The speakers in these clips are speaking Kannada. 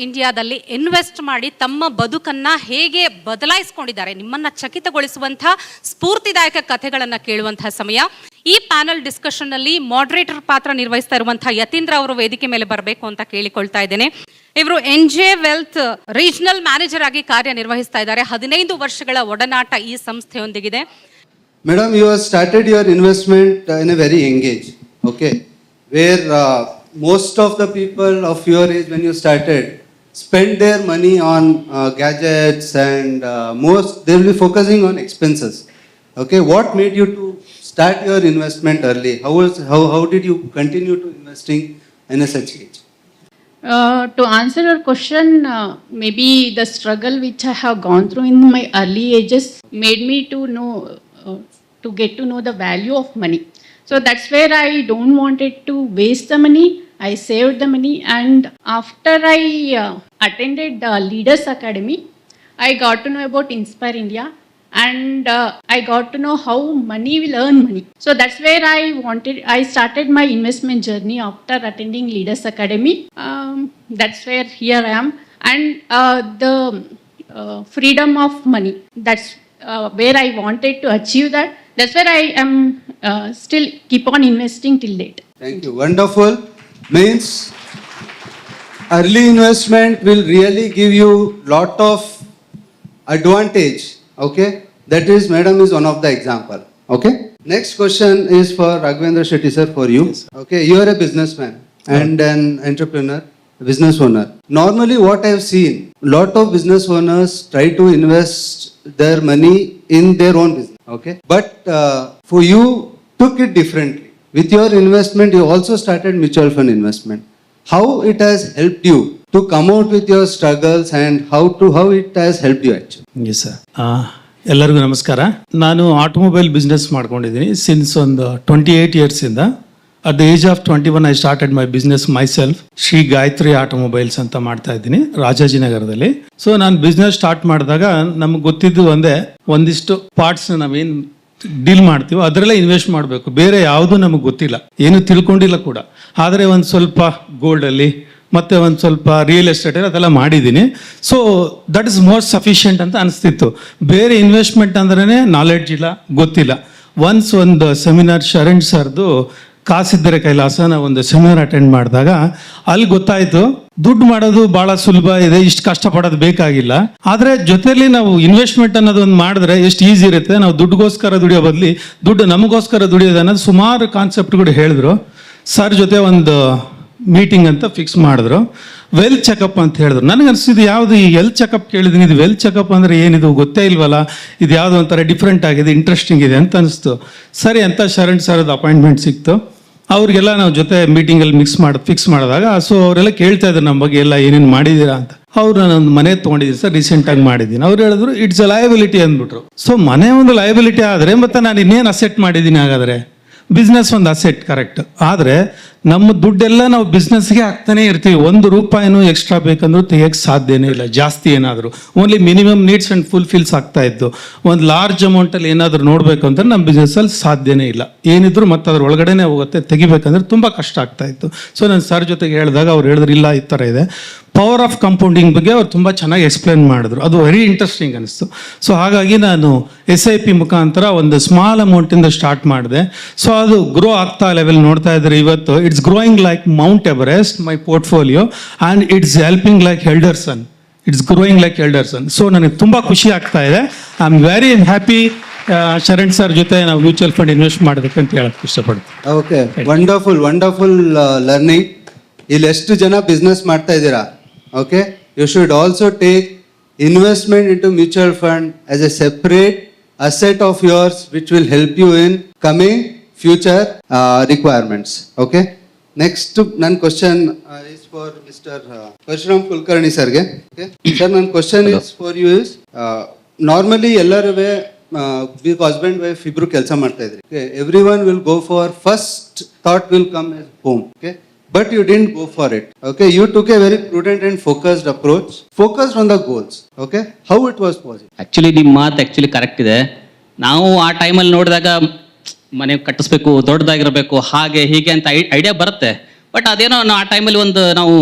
ಇಂಡಿಯಾದಲ್ಲಿ ಇನ್ವೆಸ್ಟ್ ಮಾಡಿ ತಮ್ಮ ಬದುಕನ್ನ ಹೇಗೆ ಬದಲಾಯಿಸಿಕೊಂಡಿದ್ದಾರೆ, ನಿಮ್ಮನ್ನ ಚಕಿತಗೊಳಿಸುವಂತಹ ಸ್ಫೂರ್ತಿದಾಯಕ ಕಥೆಗಳನ್ನು ಕೇಳುವಂತಹ ಸಮಯ. ಈ ಪ್ಯಾನಲ್ ಡಿಸ್ಕಷನ್ ನಲ್ಲಿ ಮಾಡರೇಟರ್ ಪಾತ್ರ ನಿರ್ವಹಿಸ್ತಾ ಇರುವಂತಹ ಯತೀಂದ್ರ ಅವರು ವೇದಿಕೆ ಮೇಲೆ ಬರಬೇಕು ಅಂತ ಕೇಳಿಕೊಳ್ತಾ ಇದ್ದೇನೆ. ಇವರು NJ ವೆಲ್ತ್ ರೀಜನಲ್ ಮ್ಯಾನೇಜರ್ ಆಗಿ ಕಾರ್ಯನಿರ್ವಹಿಸ್ತಾ ಇದ್ದಾರೆ. 15 ವರ್ಷಗಳ ಒಡನಾಟ ಈ ಸಂಸ್ಥೆಯೊಂದಿಗಿದೆ. Madam, you have started your investment in a very young age, okay, where most of the people of your age when you started spend their money on gadgets and most they will be focusing on expenses. Okay, what made you to start your investment early? How did you continue to investing in a such age? To answer your question, maybe the struggle which I have gone through in my early ages made me to know, to get to know the value of money. So that's where I don't wanted to waste the money. I saved the money, and after I attended the Leaders Academy, I got to know about Inspire India, and I got to know how money will earn money. So that's where I started my investment journey after attending Leaders Academy. That's where here I am, and the freedom of money, that's where I wanted to achieve that. That's where I am still keep on investing till date. Thank you. Wonderful. Means early investment will really give you lot of advantage. Okay, that is, madam is one of the example. Okay, next question is for Raghavendra Shetty sir, for you. Yes. Okay, you are a businessman and an entrepreneur, business owner. Normally what I have seen, lot of business owners try to invest their money in their own business. Okay, but for you took it differently. With your investment you also started mutual fund investment. How it has helped you to come out with your struggles, and how it has helped you actually? Yes sir. ಎಲ್ಲರಿಗೂ ನಮಸ್ಕಾರ. ನಾನು ಆಟೋಮೊಬೈಲ್ ಬಿಸ್ನೆಸ್ ಮಾಡ್ಕೊಂಡಿದ್ದೀನಿ ಸಿನ್ಸ್ ಒಂದು 28 ಇಯರ್ಸ್ ಇಂದ. At the age of 21 I started my business my self. Shri Gayatri automobiles ಅಂತ ಮಾಡ್ತಾ ಇದ್ದೀನಿ ರಾಜಾಜಿನಗರದಲ್ಲಿ. ಸೊ ನಾನು ಬಿಸ್ನೆಸ್ ಸ್ಟಾರ್ಟ್ ಮಾಡಿದಾಗ ನಮ್ಗೆ ಗೊತ್ತಿದ್ದು ಒಂದಿಷ್ಟು ಪಾರ್ಟ್ಸ್ ನಾವೇನು ಡೀಲ್ ಮಾಡ್ತೀವೋ ಅದರಲ್ಲೇ ಇನ್ವೆಸ್ಟ್ ಮಾಡಬೇಕು, ಬೇರೆ ಯಾವುದೂ ನಮಗೆ ಗೊತ್ತಿಲ್ಲ, ಏನು ತಿಳ್ಕೊಂಡಿಲ್ಲ ಕೂಡ. ಆದರೆ ಒಂದು ಸ್ವಲ್ಪ ಗೋಲ್ಡಲ್ಲಿ ಮತ್ತು ಒಂದು ಸ್ವಲ್ಪ ರಿಯಲ್ ಎಸ್ಟೇಟಲ್ಲಿ ಅದೆಲ್ಲ ಮಾಡಿದ್ದೀನಿ. So that is more sufficient ಅಂತ ಅನಿಸ್ತಿತ್ತು. ಬೇರೆ ಇನ್ವೆಸ್ಟ್ಮೆಂಟ್ ಅಂದ್ರೇ ನಾಲೆಡ್ಜ್ ಇಲ್ಲ, ಗೊತ್ತಿಲ್ಲ. ಒಂದು ಸೆಮಿನಾರ್ ಶರಣ್ ಸರ್ದು ಕಾಸಿದ್ದರೆ ಕೈಲಾಸನ ಒಂದು ಸೆಮಿನಾರ್ ಅಟೆಂಡ್ ಮಾಡಿದಾಗ ಅಲ್ಲಿ ಗೊತ್ತಾಯಿತು ದುಡ್ಡು ಮಾಡೋದು ಭಾಳ ಸುಲಭ ಇದೆ, ಇಷ್ಟು ಕಷ್ಟಪಡೋದು ಬೇಕಾಗಿಲ್ಲ. ಆದರೆ ಜೊತೆಯಲ್ಲಿ ನಾವು ಇನ್ವೆಸ್ಟ್ಮೆಂಟ್ ಅನ್ನೋದು ಒಂದು ಮಾಡಿದ್ರೆ ಎಷ್ಟು ಈಸಿ ಇರುತ್ತೆ. ನಾವು ದುಡ್ಡುಗೋಸ್ಕರ ದುಡಿಯೋ ಬದಲಿ ದುಡ್ಡು ನಮಗೋಸ್ಕರ ದುಡಿಯೋದು ಅನ್ನೋದು ಸುಮಾರು ಕಾನ್ಸೆಪ್ಟ್ಗಳು ಹೇಳಿದ್ರು. ಸರ್ ಜೊತೆ ಒಂದು ಮೀಟಿಂಗ್ ಅಂತ ಫಿಕ್ಸ್ ಮಾಡಿದ್ರು. ವೆಲ್ತ್ ಚೆಕಪ್ ಅಂತ ಹೇಳಿದ್ರು. ನನಗೆ ಅನಿಸಿದ್ದು ಯಾವುದು ಈ ಹೆಲ್ತ್ ಚೆಕಪ್ ಕೇಳಿದ್ದೀನಿ, ಇದು ವೆಲ್ತ್ ಚೆಕಪ್ ಅಂದರೆ ಏನಿದು ಗೊತ್ತೇ ಇಲ್ವಲ್ಲ, ಇದು ಯಾವುದೋ ಒಂಥರ ಡಿಫ್ರೆಂಟ್ ಆಗಿದೆ, ಇಂಟ್ರೆಸ್ಟಿಂಗ್ ಇದೆ ಅಂತ ಅನಿಸ್ತು. ಸರಿ ಅಂತ ಶರಣ್ ಸರ್ದು ಅಪಾಯಿಂಟ್ಮೆಂಟ್ ಸಿಕ್ತು. ಅವ್ರಿಗೆಲ್ಲ ನಾವು ಜೊತೆ ಮೀಟಿಂಗಲ್ಲಿ ಫಿಕ್ಸ್ ಮಾಡಿದಾಗ ಸೊ ಅವರೆಲ್ಲ ಕೇಳ್ತಾ ಇದ್ರು ನಮ್ಮ ಬಗ್ಗೆ ಎಲ್ಲ ಏನೇನು ಮಾಡಿದ್ದೀರಾ ಅಂತ. ಅವ್ರು ನಾನೊಂದು ಮನೆ ತೊಗೊಂಡಿದ್ದೀನಿ ಸರ್, ರೀಸೆಂಟಾಗಿ ಮಾಡಿದ್ದೀನಿ. ಅವ್ರು ಹೇಳಿದ್ರು ಇಟ್ಸ್ ಅ ಲಯಬಿಲಿಟಿ ಅಂದ್ಬಿಟ್ರು. ಸೊ ಮನೆ ಒಂದು ಲಯಬಿಲಿಟಿ ಆದರೆ ಮತ್ತೆ ನಾನು ಇನ್ನೇನು ಅಸೆಟ್ ಮಾಡಿದ್ದೀನಿ ಹಾಗಾದರೆ? ಬಿಸ್ನೆಸ್ ಒಂದು ಅಸೆಟ್, ಕರೆಕ್ಟ್. ಆದರೆ ನಮ್ಮ ದುಡ್ಡೆಲ್ಲ ನಾವು ಬಿಸ್ನೆಸ್ಗೆ ಹಾಕ್ತಾನೆ ಇರ್ತೀವಿ. ₹1 ಎಕ್ಸ್ಟ್ರಾ ಬೇಕಂದ್ರೂ ತೆಗಿಯೋಕ್ಕೆ ಸಾಧ್ಯನೇ ಇಲ್ಲ, ಜಾಸ್ತಿ ಏನಾದರೂ. Only minimum needs and fulfils ಆಗ್ತಾ ಇತ್ತು. ಒಂದು ಲಾರ್ಜ್ ಅಮೌಂಟಲ್ಲಿ ಏನಾದರೂ ನೋಡಬೇಕು ಅಂದರೆ ನಮ್ಮ ಬಿಸ್ನೆಸ್ಸಲ್ಲಿ ಸಾಧ್ಯನೇ ಇಲ್ಲ. ಏನಿದ್ರು ಮತ್ತು ಅದ್ರ ಒಳಗಡೆನೇ ಹೋಗುತ್ತೆ, ತೆಗಿಬೇಕಂದ್ರೆ ತುಂಬ ಕಷ್ಟ ಆಗ್ತಾ ಇತ್ತು. ಸೊ ನಾನು ಸರ್ ಜೊತೆಗೆ ಹೇಳಿದಾಗ ಅವ್ರು ಹೇಳಿದ್ರು ಇಲ್ಲ ಈ ಥರ ಇದೆ. ಪವರ್ ಆಫ್ ಕಂಪೌಂಡಿಂಗ್ ಬಗ್ಗೆ ಅವ್ರು ತುಂಬ ಚೆನ್ನಾಗಿ ಎಕ್ಸ್ಪ್ಲೇನ್ ಮಾಡಿದ್ರು. ಅದು ವೆರಿ ಇಂಟ್ರೆಸ್ಟಿಂಗ್ ಅನಿಸ್ತು. ಸೊ ಹಾಗಾಗಿ ನಾನು SIP ಮುಖಾಂತರ ಒಂದು ಸ್ಮಾಲ್ ಅಮೌಂಟಿಂದ ಸ್ಟಾರ್ಟ್ ಮಾಡಿದೆ. ಸೊ ಅದು ಗ್ರೋ ಆಗ್ತಾ ಲೆವೆಲ್ ನೋಡ್ತಾ ಇದ್ದಾರೆ ಇವತ್ತು. It's growing like Mount Everest my portfolio, and it's helping like ಹೆಲ್ಡರ್ಸನ್. ಇಟ್ಸ್ ಗ್ರೋಯಿಂಗ್ ಲೈಕ್ ಹೆಲ್ಡರ್ಸನ್. ಸೊ ನನಗೆ ತುಂಬ ಖುಷಿ ಆಗ್ತಾ ಇದೆ. I am very happy Sharan sir ಜೊತೆ ನಾವು ಮ್ಯೂಚುವಲ್ ಫಂಡ್ ಇನ್ವೆಸ್ಟ್ ಮಾಡಬೇಕಂತ ಹೇಳಕ್ಕೆ ಇಷ್ಟಪಡ್ತೀನಿ. Okay, wonderful learning. ಇಲ್ಲಿ ಎಷ್ಟು ಜನ ಬಿಸ್ನೆಸ್ ಮಾಡ್ತಾ ಇದ್ದೀರಾ? Okay, you should also take investment into mutual fund as a separate asset of yours which will help you in coming future requirements. Okay, next nan question is for Mr. Parshuram Kulkarni sir ge. Okay sir, nan question Hello. Is for you is normally ellaruve big husband wife ibru kelsa ಮಾಡ್ತಾ ಇದ್ರಿ. Okay, everyone will go for first thought will come as home. Okay, but you didn't go for it. Okay, you took a very prudent and focused approach, focused on the goals. Okay, how it was possible? Actually ನಿಮ್ಮ ಮಾತು ಆ್ಯಕ್ಚುಲಿ ಕರೆಕ್ಟ್ ಇದೆ. ನಾವು ಆ ಟೈಮಲ್ಲಿ ನೋಡಿದಾಗ ಮನೆ ಕಟ್ಟಿಸ್ಬೇಕು, ದೊಡ್ಡದಾಗಿರಬೇಕು, ಹಾಗೆ ಹೀಗೆ ಅಂತ ಐಡಿಯಾ ಬರುತ್ತೆ. ಬಟ್ ಅದೇನೋ ಆ ಟೈಮಲ್ಲಿ ಒಂದು ನಾವು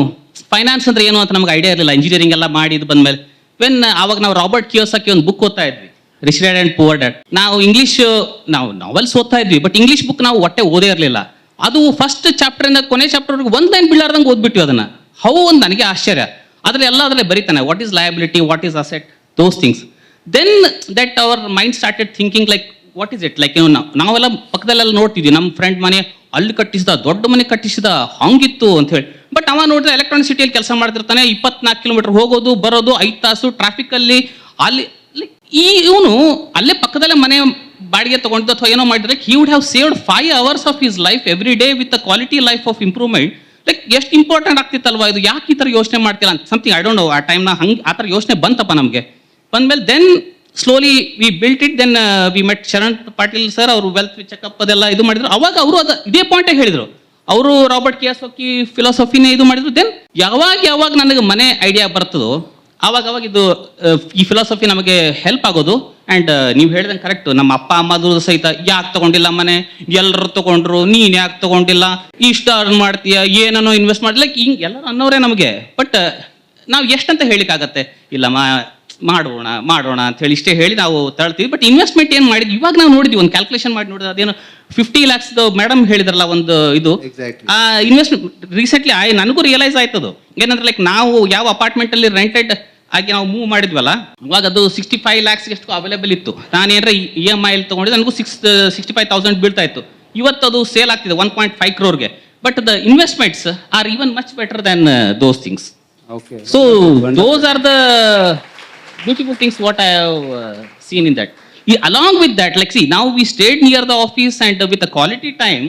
ಫೈನಾನ್ಸ್ ಅಂದ್ರೆ ಏನು ಅಂತ ನಮ್ಗೆ ಐಡಿಯಾ ಇರಲಿಲ್ಲ. ಇಂಜಿನಿಯರಿಂಗ್ ಎಲ್ಲ ಮಾಡಿ ಇದು ಬಂದ್ಮೇಲೆ ಆವಾಗ ನಾವು ರಾಬರ್ಟ್ ಕಿಯೋಸಾಕಿ ಒಂದು ಬುಕ್ ಓದ್ತಾ ಇದ್ವಿ, rich dad and poor dad. ನಾವು ಇಂಗ್ಲೀಷ್ ನಾವು ನಾವೆಲ್ಸ್ ಓದ್ತಾ ಇದ್ವಿ, ಬಟ್ ಇಂಗ್ಲೀಷ್ ಬುಕ್ ನಾವು ಒಟ್ಟೆ ಓದೇ ಇರಲಿಲ್ಲ. ಅದು ಫಸ್ಟ್ ಚಾಪ್ಟರಿಂದ ಕೊನೆ ಚಾಪ್ಟರ್ವರೆಗೂ ಒಂದು ಲೈನ್ ಬೀಳಾರ್ದಂಗೆ ಓದ್ಬಿಟ್ವಿ ಅದನ್ನು. ಒಂದು ನನಗೆ ಆಶ್ಚರ್ಯ. ಅದರಲ್ಲಿ ಎಲ್ಲ ಅದರಲ್ಲಿ ಬರೀತಾನೆ, what is liability, what is asset, those things. Then that our mind started thinking like what is it, like ನಾವೆಲ್ಲ ಪಕ್ಕದಲ್ಲೆಲ್ಲ ನೋಡ್ತಿದ್ವಿ, ನಮ್ಮ ಫ್ರೆಂಡ್ ಮನೆ ಅಲ್ಲಿ ಕಟ್ಟಿಸಿದ, ದೊಡ್ಡ ಮನೆ ಕಟ್ಟಿಸಿದ, ಹಂಗಿತ್ತು ಅಂತ ಹೇಳಿ. ಬಟ್ ಅವ ನೋಡಿದ್ರೆ ಎಲೆಕ್ಟ್ರಾನಿಕ್ ಸಿಟಿಯಲ್ಲಿ ಕೆಲಸ ಮಾಡ್ತಿರ್ತಾನೆ, 24 ಕಿಲೋಮೀಟರ್ ಹೋಗೋದು ಬರೋದು, 5 ತಾಸು ಟ್ರಾಫಿಕಲ್ಲಿ. ಅಲ್ಲಿ ಇವನು ಅಲ್ಲೇ ಪಕ್ಕದಲ್ಲೇ ಮನೆ ಬಾಡಿಗೆ ತಗೊಂಡು ಅಥವಾ ಏನೋ ಮಾಡಿದ್ರೆ he would have saved 5 hours of his life every day with a quality life of improvement. Like ಎಷ್ಟು ಇಂಪಾರ್ಟೆಂಟ್ ಆಗ್ತಿತ್ತಲ್ವಾ ಇದು, ಯಾಕೆ ಈ ಥರ ಯೋಚನೆ ಮಾಡ್ತಿಲ್ಲ ಅಂತ ಸಮಥಿಂಗ್ ಐ ಡೋಂಟ್ ನೋ. ಆ ಟೈಮ್ನ ಹಂಗೆ ಆ ಥರ ಯೋಚನೆ ಬಂತಪ್ಪ ನಮಗೆ. ಬಂದ್ಮೇಲೆ then slowly we built it. Then we met Sharan Patil sir, ಅವರು ವೆಲ್ತ್ ಚೆಕಪ್ ಅದೆಲ್ಲ ಇದು ಮಾಡಿದ್ರು. ಅವಾಗ ಅವರು ಇದೇ ಪಾಯಿಂಟೇ ಹೇಳಿದರು. ಅವರು ರಾಬರ್ಟ್ ಕಿಯೋಸಾಕಿ ಫಿಲಾಸಫಿನೇ ಇದು ಮಾಡಿದ್ರು. ದೆನ್ ಯಾವಾಗ ನನಗೆ ಮನೆ ಐಡಿಯಾ ಬರ್ತದೋ ಆವಾಗ ಇದು ಈ ಫಿಲಾಸಫಿ ನಮಗೆ ಹೆಲ್ಪ್ ಆಗೋದು. ಆ್ಯಂಡ್ ನೀವು ಹೇಳಿದಂಗೆ ಕರೆಕ್ಟು, ನಮ್ಮ ಅಪ್ಪ ಅಮ್ಮದು ಸಹಿತ ಯಾಕೆ ತಗೊಂಡಿಲ್ಲ ಮನೆ, ಎಲ್ಲರೂ ತಗೊಂಡ್ರು, ನೀನು ಯಾಕೆ ತಗೊಂಡಿಲ್ಲ, ಇಷ್ಟ ಅರ್ನ್ ಮಾಡ್ತೀಯ, ಏನೋ ಇನ್ವೆಸ್ಟ್ ಮಾಡಿ, ಲೈಕ್ ಹಿಂಗೆ ಎಲ್ಲರೂ ಅನ್ನೋರೇ ನಮಗೆ. ಬಟ್ ನಾವು ಎಷ್ಟಂತ ಹೇಳಿಕ್ಕಾಗತ್ತೆ, ಇಲ್ಲ ಮಾಡೋಣ ಅಂತ ಹೇಳಿ ಇಷ್ಟೇ ಹೇಳಿ ನಾವು ತಳ್ತೀವಿ. ಬಟ್ ಇನ್ವೆಸ್ಟ್ಮೆಂಟ್ ಏನು ಮಾಡಿದ್ವಿ ಇವಾಗ ನಾವು ನೋಡಿದ್ವಿ, ಒಂದು ಕ್ಯಾಲ್ಕುಲೇಷನ್ ಮಾಡಿ ನೋಡಿದ್ರೆ ಅದೇನು 50 lakhs ಮೇಡಮ್ ಹೇಳಿದ್ರಲ್ಲ ಒಂದು ಇದು ಇನ್ವೆಸ್ಟ್ಮೆಂಟ್ ರೀಸೆಂಟ್ಲಿ ನನಗೂ ರಿಯಲೈಸ್ ಆಯ್ತದು. ಏನಂದ್ರೆ ಲೈಕ್ ನಾವು ಯಾವ ಅಪಾರ್ಟ್ಮೆಂಟಲ್ಲಿ ರೆಂಟೆಡ್ ಆಗಿ ನಾವು ಮೂವ್ ಮಾಡಿದ್ವಲ್ಲ, ಅವಾಗ ಅದು 65 lakhs ಎಷ್ಟು ಅವೈಲೇಬಲ್ ಇತ್ತು. ನಾನೇನಾರ EMI ತಗೊಂಡಿದ್ದು ನನಗೂ 65,000 ಬೀಳ್ತಾ ಇತ್ತು. ಇವತ್ತು ಅದು ಸೇಲ್ ಆಗ್ತಿದೆ 1.5 crore. But the investments R even much better than those things. So those are the beautiful things what I have seen in that. Along with that, like see, now we stayed near the office and with a quality time,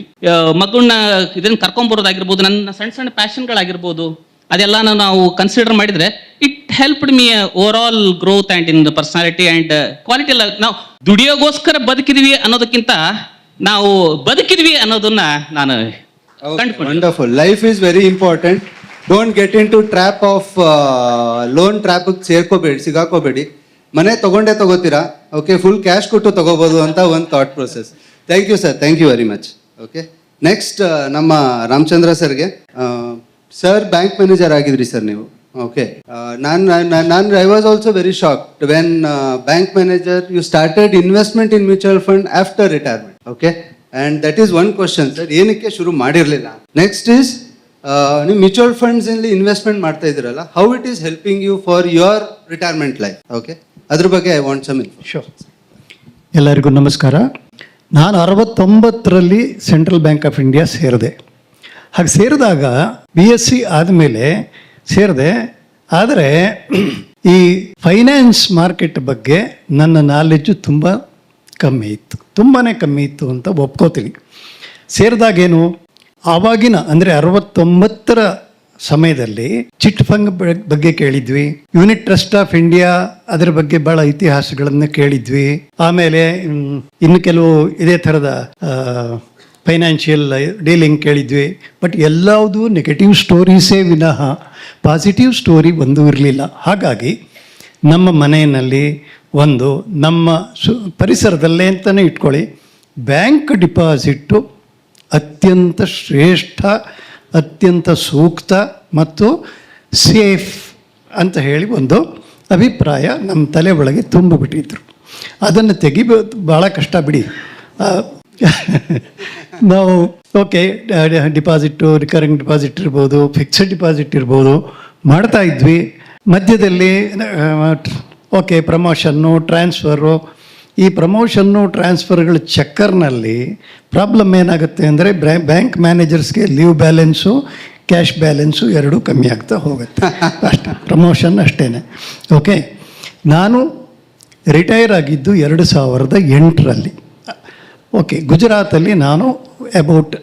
ಮಗುನ ಇದನ್ನು ಕರ್ಕೊಂಬರೋದಾಗಿರ್ಬೋದು, ನನ್ನ ಸಣ್ಣ ಪ್ಯಾಷನ್ಗಳಾಗಿರ್ಬೋದು, ಅದೆಲ್ಲ ನಾವು ಕನ್ಸಿಡರ್ ಮಾಡಿದ್ರೆ it helped me overall growth and in personality and quality. ಎಲ್ಲ ನಾವು ದುಡಿಯೋಗೋಸ್ಕರ ಬದುಕಿದ್ವಿ ಅನ್ನೋದಕ್ಕಿಂತ ನಾವು ಬದುಕಿದ್ವಿ ಅನ್ನೋದನ್ನ ನಾನು ಕಂಡುಕೊಂಡೆ. Wonderful. Life is very important. Don't get into trap of loan ಟ್ರ್ಯಾಪಿಗೆ ಸಿಗಾಕೋಬೇಡಿ. ಮನೆ ತಗೋತೀರಾ, ಓಕೆ, ಫುಲ್ ಕ್ಯಾಶ್ ಕೊಟ್ಟು ತಗೋಬೋದು ಅಂತ ಒಂದು thought process. Thank you sir, thank you very much. Okay, next ನಮ್ಮ ರಾಮಚಂದ್ರ ಸರ್ಗೆ. ಸರ್ ಬ್ಯಾಂಕ್ ಮ್ಯಾನೇಜರ್ ಆಗಿದ್ರಿ ಸರ್ ನೀವು. ಓಕೆ, ನಾನು I was also very shocked when bank manager you started investment in mutual fund after retirement. Okay, and that is one question sir, ಏನಕ್ಕೆ ಶುರು ಮಾಡಿರಲಿಲ್ಲ? ನೆಕ್ಸ್ಟ್ ಈಸ್ ನೀವು ಮ್ಯೂಚುವಲ್ ಫಂಡ್ಸ್ ಅಲ್ಲಿ ಇನ್ವೆಸ್ಟ್ಮೆಂಟ್ ಮಾಡ್ತಾ ಇದ್ದೀರಲ್ಲ, how it is helping you for your retirement life? Okay, ಅದ್ರ ಬಗ್ಗೆ I want some info. Sure. ಎಲ್ಲರಿಗೂ ನಮಸ್ಕಾರ. ನಾನು 69ರಲ್ಲಿ ಸೆಂಟ್ರಲ್ ಬ್ಯಾಂಕ್ ಆಫ್ ಇಂಡಿಯಾ ಸೇರಿದೆ. ಹಾಗೆ ಸೇರಿದಾಗ BSc ಆದಮೇಲೆ ಸೇರಿದೆ. ಆದರೆ ಈ ಫೈನಾನ್ಸ್ ಮಾರ್ಕೆಟ್ ಬಗ್ಗೆ ನನ್ನ ನಾಲೆಡ್ಜು ತುಂಬ ಕಮ್ಮಿ ಇತ್ತು ಅಂತ ಒಪ್ಕೋತೀನಿ. ಸೇರಿದಾಗೇನು ಆವಾಗಿನ ಅಂದರೆ 69ರ ಸಮಯದಲ್ಲಿ ಚಿಟ್ ಫಂಡ್ ಬಗ್ಗೆ ಕೇಳಿದ್ವಿ, ಯೂನಿಟ್ ಟ್ರಸ್ಟ್ ಆಫ್ ಇಂಡಿಯಾ ಅದರ ಬಗ್ಗೆ ಭಾಳ ಇತಿಹಾಸಗಳನ್ನು ಕೇಳಿದ್ವಿ. ಆಮೇಲೆ ಇನ್ನು ಕೆಲವು ಇದೇ ಥರದ ಫೈನಾನ್ಷಿಯಲ್ ಡೀಲಿಂಗ್ ಕೇಳಿದ್ವಿ. ಬಟ್ ಎಲ್ಲವುದು ನೆಗೆಟಿವ್ ಸ್ಟೋರೀಸೇ ವಿನಃ ಪಾಸಿಟಿವ್ ಸ್ಟೋರಿ ಒಂದು ಇರಲಿಲ್ಲ. ಹಾಗಾಗಿ ನಮ್ಮ ಮನೆಯಲ್ಲಿ ನಮ್ಮ ಪರಿಸರದಲ್ಲೇ ಅಂತಲೇ ಇಟ್ಕೊಳ್ಳಿ, ಬ್ಯಾಂಕ್ ಡಿಪಾಸಿಟ್ಟು ಅತ್ಯಂತ ಶ್ರೇಷ್ಠ, ಅತ್ಯಂತ ಸೂಕ್ತ ಮತ್ತು ಸೇಫ್ ಅಂತ ಹೇಳಿ ಒಂದು ಅಭಿಪ್ರಾಯ ನಮ್ಮ ತಲೆ ಒಳಗೆ ತುಂಬಿಬಿಟ್ಟಿದ್ರು. ಅದನ್ನು ತೆಗಿಬೋದು ಭಾಳ ಕಷ್ಟ ಬಿಡಿ. ನಾವು ಓಕೆ, ಡಿಪಾಸಿಟ್ಟು, ರಿಕರಿಂಗ್ ಡಿಪಾಸಿಟ್ ಇರ್ಬೋದು, ಫಿಕ್ಸೆಡ್ ಡಿಪಾಸಿಟ್ ಇರ್ಬೋದು ಮಾಡ್ತಾ ಇದ್ವಿ. ಮಧ್ಯದಲ್ಲಿ ಓಕೆ ಪ್ರಮೋಷನ್ನು, ಟ್ರಾನ್ಸ್ಫರು, ಈ ಪ್ರಮೋಷನ್ನು ಟ್ರಾನ್ಸ್ಫರ್ಗಳ ಚಕ್ಕರ್ನಲ್ಲಿ ಪ್ರಾಬ್ಲಮ್ ಏನಾಗುತ್ತೆ ಅಂದರೆ ಬ್ಯಾಂಕ್ ಮ್ಯಾನೇಜರ್ಸ್ಗೆ ಲೀವ್ ಬ್ಯಾಲೆನ್ಸು, ಕ್ಯಾಶ್ ಬ್ಯಾಲೆನ್ಸು ಎರಡೂ ಕಮ್ಮಿ ಆಗ್ತಾ ಹೋಗುತ್ತೆ. ಅಷ್ಟೇ, ಪ್ರಮೋಷನ್ ಅಷ್ಟೇ. ಓಕೆ, ನಾನು ರಿಟೈರ್ ಆಗಿದ್ದು 2008ರಲ್ಲಿ. ಓಕೆ, ಗುಜರಾತಲ್ಲಿ ನಾನು ಅಬೌಟ್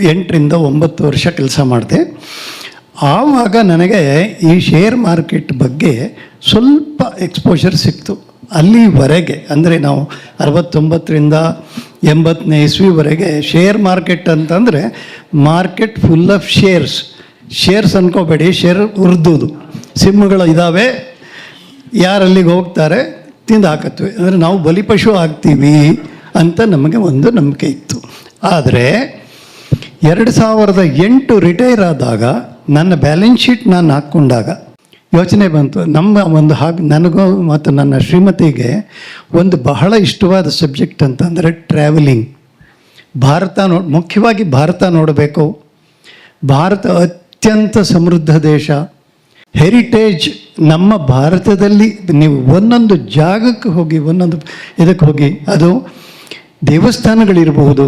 8ರಿಂದ 9 ವರ್ಷ ಕೆಲಸ ಮಾಡಿದೆ. ಆವಾಗ ನನಗೆ ಈ ಶೇರ್ ಮಾರ್ಕೆಟ್ ಬಗ್ಗೆ ಸ್ವಲ್ಪ ಎಕ್ಸ್ಪೋಜರ್ ಸಿಕ್ತು. ಅಲ್ಲಿವರೆಗೆ ಅಂದರೆ ನಾವು 69ರಿಂದ 80ನೇ ಇಸ್ವಿವರೆಗೆ ಶೇರ್ ಮಾರ್ಕೆಟ್ ಅಂತಂದರೆ ಮಾರ್ಕೆಟ್ ಫುಲ್ ಆಫ್ ಶೇರ್ಸ್ ಅನ್ಕೋಬೇಡಿ, ಶೇರ್ ಉರ್ದುದು ಸಿಮ್ಮುಗಳು ಇದ್ದಾವೆ, ಯಾರಲ್ಲಿಗೆ ಹೋಗ್ತಾರೆ ತಿಂದು ಹಾಕತ್ವಿ, ಅಂದರೆ ನಾವು ಬಲಿಪಶು ಆಗ್ತೀವಿ ಅಂತ ನಮಗೆ ಒಂದು ನಂಬಿಕೆ ಇತ್ತು. ಆದರೆ 2008 ರಿಟೈರ್ ಆದಾಗ ನನ್ನ ಬ್ಯಾಲೆನ್ಸ್ ಶೀಟ್ ನಾನು ಹಾಕ್ಕೊಂಡಾಗ ಯೋಚನೆ ಬಂತು, ನಮ್ಮ ಒಂದು ನನಗೂ ಮತ್ತು ನನ್ನ ಶ್ರೀಮತಿಗೆ ಒಂದು ಬಹಳ ಇಷ್ಟವಾದ ಸಬ್ಜೆಕ್ಟ್ ಅಂತಂದರೆ ಟ್ರಾವೆಲಿಂಗ್. ಮುಖ್ಯವಾಗಿ ಭಾರತ ನೋಡಬೇಕು. ಭಾರತ ಅತ್ಯಂತ ಸಮೃದ್ಧ ದೇಶ. ಹೆರಿಟೇಜ್ ನಮ್ಮ ಭಾರತದಲ್ಲಿ ನೀವು ಒಂದೊಂದು ಜಾಗಕ್ಕೆ ಹೋಗಿ, ಒಂದೊಂದು ಇದಕ್ಕೆ ಹೋಗಿ, ಅದು ದೇವಸ್ಥಾನಗಳಿರಬಹುದು,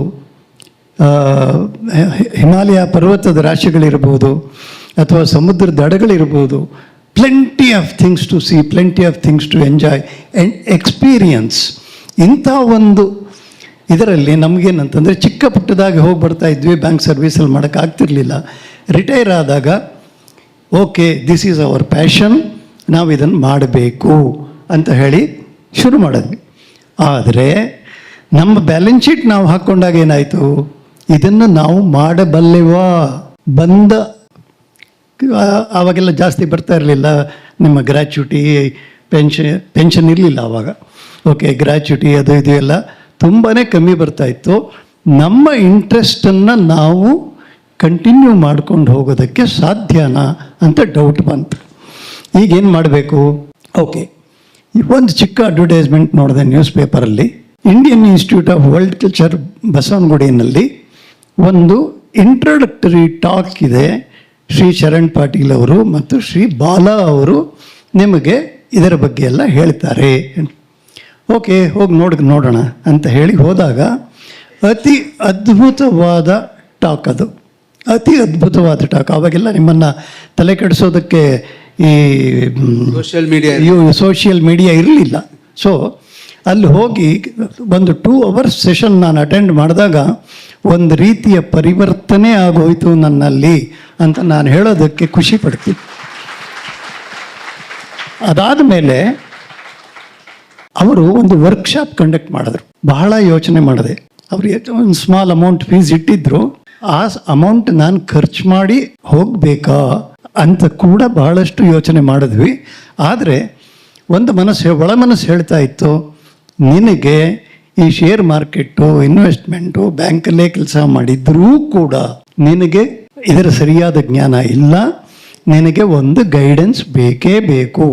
ಹಿಮಾಲಯ ಪರ್ವತದ ರಾಶಿಗಳಿರ್ಬೋದು, ಅಥವಾ ಸಮುದ್ರ ದಡಗಳಿರ್ಬೋದು. Plenty of things to see, plenty of things to enjoy and experience. ಇಂಥ ಒಂದು ಇದರಲ್ಲಿ ನಮಗೇನಂತಂದರೆ ಚಿಕ್ಕ ಪುಟ್ಟದಾಗಿ ಹೋಗಿ ಬರ್ತಾ ಇದ್ವಿ, ಬ್ಯಾಂಕ್ ಸರ್ವೀಸಲ್ಲಿ ಮಾಡೋಕ್ಕಾಗ್ತಿರ್ಲಿಲ್ಲ. ರಿಟೈರ್ ಆದಾಗ okay, this is our passion, ನಾವು ಇದನ್ನು ಮಾಡಬೇಕು ಅಂತ ಹೇಳಿ ಶುರು ಮಾಡಿದ್ವಿ. ಆದರೆ ನಮ್ಮ ಬ್ಯಾಲೆನ್ಸ್ ಶೀಟ್ ನಾವು ಹಾಕ್ಕೊಂಡಾಗ ಏನಾಯಿತು, ಇದನ್ನು ನಾವು ಮಾಡಬಲ್ಲೆವಾ? ಆವಾಗೆಲ್ಲ ಜಾಸ್ತಿ ಬರ್ತಾ ಇರಲಿಲ್ಲ, ನಿಮ್ಮ ಗ್ರ್ಯಾಚ್ಯುಟಿ, ಪೆನ್ಷನ್ ಇರಲಿಲ್ಲ ಆವಾಗ. ಓಕೆ, ಗ್ರ್ಯಾಚ್ಯುಟಿ ಅದು ಇದು ಎಲ್ಲ ತುಂಬಾ ಕಮ್ಮಿ ಬರ್ತಾಯಿತ್ತು. ನಮ್ಮ ಇಂಟ್ರೆಸ್ಟನ್ನು ನಾವು ಕಂಟಿನ್ಯೂ ಮಾಡ್ಕೊಂಡು ಹೋಗೋದಕ್ಕೆ ಸಾಧ್ಯನಾ ಅಂತ ಡೌಟ್ ಬಂತು. ಈಗೇನು ಮಾಡಬೇಕು? ಓಕೆ, ಒಂದು ಚಿಕ್ಕ ಅಡ್ವರ್ಟೈಸ್ಮೆಂಟ್ ನೋಡಿದೆ ನ್ಯೂಸ್ ಪೇಪರಲ್ಲಿ. Indian institute of world culture ಬಸವನಗುಡಿಯಲ್ಲಿ ಒಂದು ಇಂಟ್ರೊಡಕ್ಟರಿ ಟಾಕ್ ಇದೆ. ಶ್ರೀ ಶರಣ್ ಪಾಟೀಲ್ ಅವರು ಮತ್ತು ಶ್ರೀ ಬಾಲಾ ಅವರು ನಿಮಗೆ ಇದರ ಬಗ್ಗೆ ಎಲ್ಲ ಹೇಳ್ತಾರೆ. ಓಕೆ, ಹೋಗಿ ನೋಡೋಣ ಅಂತ ಹೇಳಿ ಹೋದಾಗ ಅತಿ ಅದ್ಭುತವಾದ ಟಾಕ್ ಅದು. ಅತಿ ಅದ್ಭುತವಾದ ಟಾಕ್. ಅವಾಗೆಲ್ಲ ನಿಮ್ಮನ್ನು ತಲೆ ಕೆಡಿಸೋದಕ್ಕೆ ಈ ಸೋಷಿಯಲ್ ಮೀಡಿಯಾ ಇರಲಿಲ್ಲ. ಸೊ ಅಲ್ಲಿ ಹೋಗಿ ಒಂದು 2 hours ಸೆಷನ್ ನಾನು ಅಟೆಂಡ್ ಮಾಡಿದಾಗ ಒಂದು ರೀತಿಯ ಪರಿವರ್ತನೆ ಆಗೋಯ್ತು ನನ್ನಲ್ಲಿ ಅಂತ ನಾನು ಹೇಳೋದಕ್ಕೆ ಖುಷಿ ಪಡ್ತೀನಿ. ಅದಾದ ಮೇಲೆ ಅವರು ಒಂದು ವರ್ಕ್ಶಾಪ್ ಕಂಡಕ್ಟ್ ಮಾಡಿದ್ರು. ಬಹಳ ಯೋಚನೆ ಮಾಡಿದೆ. ಅವ್ರಿಗೆ ಒಂದು ಸ್ಮಾಲ್ ಅಮೌಂಟ್ ಫೀಸ್ ಇಟ್ಟಿದ್ರು. ಆ ಅಮೌಂಟ್ ನಾನು ಖರ್ಚು ಮಾಡಿ ಹೋಗಬೇಕಾ ಅಂತ ಕೂಡ ಬಹಳಷ್ಟು ಯೋಚನೆ ಮಾಡಿದ್ವಿ. ಆದರೆ ಒಂದು ಒಳ ಮನಸ್ಸು ಹೇಳ್ತಾ ಇತ್ತು, ನಿನಗೆ ಈ ಶೇರ್ ಮಾರ್ಕೆಟು, ಇನ್ವೆಸ್ಟ್ಮೆಂಟು, ಬ್ಯಾಂಕಲ್ಲೇ ಕೆಲಸ ಮಾಡಿದ್ರೂ ಕೂಡ ನಿನಗೆ ಇದರ ಸರಿಯಾದ ಜ್ಞಾನ ಇಲ್ಲ, ನಿನಗೆ ಒಂದು ಗೈಡೆನ್ಸ್ ಬೇಕೇ ಬೇಕು.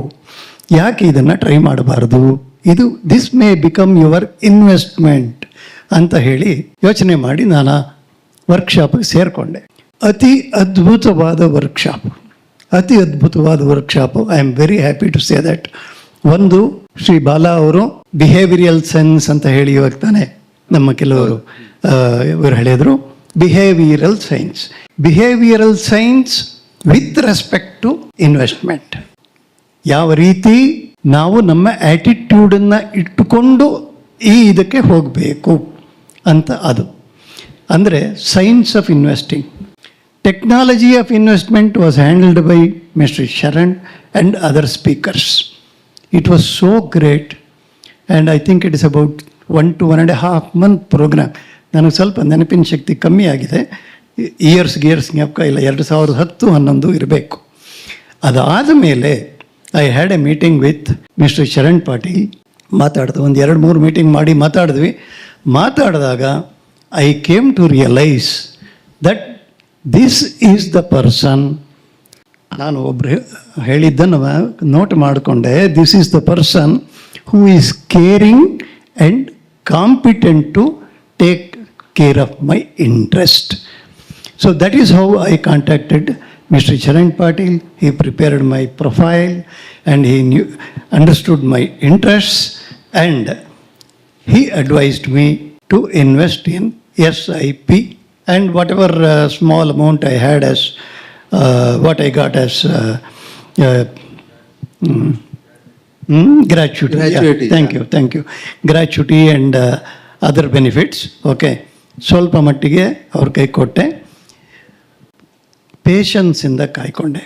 ಯಾಕೆ ಇದನ್ನು ಟ್ರೈ ಮಾಡಬಾರ್ದು? This may become your investment ಅಂತ ಹೇಳಿ ಯೋಚನೆ ಮಾಡಿ ನಾನು ವರ್ಕ್ಶಾಪಿಗೆ ಸೇರಿಕೊಂಡೆ. ಅತಿ ಅದ್ಭುತವಾದ workshop. I am very happy to say that. ಒಂದು, ಶ್ರೀ ಬಾಲಾ ಅವರು ಬಿಹೇವಿಯರಲ್ ಸೈನ್ಸ್ ಅಂತ ಹೇಳಿ ಇವಾಗ ತಾನೆ ನಮ್ಮ ಕೆಲವರು ಇವರು ಹೇಳಿದರು. Behavioural science with respect to investment. ಯಾವ ರೀತಿ ನಾವು ನಮ್ಮ ಆ್ಯಟಿಟ್ಯೂಡನ್ನು ಇಟ್ಟುಕೊಂಡು ಇದಕ್ಕೆ ಹೋಗಬೇಕು ಅಂತ. ಅದು ಅಂದರೆ science of investing. Technology of investment was handled by mister Sharan and other speakers. It was so great, and I think it is about 1 to 1.5 month program. ನನಗೆ ಸ್ವಲ್ಪ ನೆನಪಿನ ಶಕ್ತಿ ಕಮ್ಮಿ ಆಗಿದೆ, ಇಯರ್ಸ್ ಜ್ಞಾಪಕ ಇಲ್ಲ, 2010-11 ಇರಬೇಕು. ಅದಾದ ಮೇಲೆ I had a meeting with mister Sharan Patil. ಮಾತಾಡಿದೆ, ಒಂದು 2-3 ಮೀಟಿಂಗ್ ಮಾಡಿ ಮಾತಾಡಿದಾಗ I came to realise that this is the person. ನಾನು ಒಬ್ಬರು ಹೇಳಿದ್ದನ್ನು ನೋಟ್ ಮಾಡಿಕೊಂಡೆ. This is the person who is caring and competent to take care of my interest. So that is how I contacted Mr. Charan Patil. He prepared my profile and he understood my interests, and he advised me to invest in SIP, and whatever small amount I had as what I got as gratuity. Thank you. Gratuity and other benefits. Okay. ಸ್ವಲ್ಪ ಮಟ್ಟಿಗೆ ಅವ್ರ ಕೈ ಕೊಟ್ಟೆ. ಪೇಷನ್ಸಿಂದ ಕಾಯ್ಕೊಂಡೆ.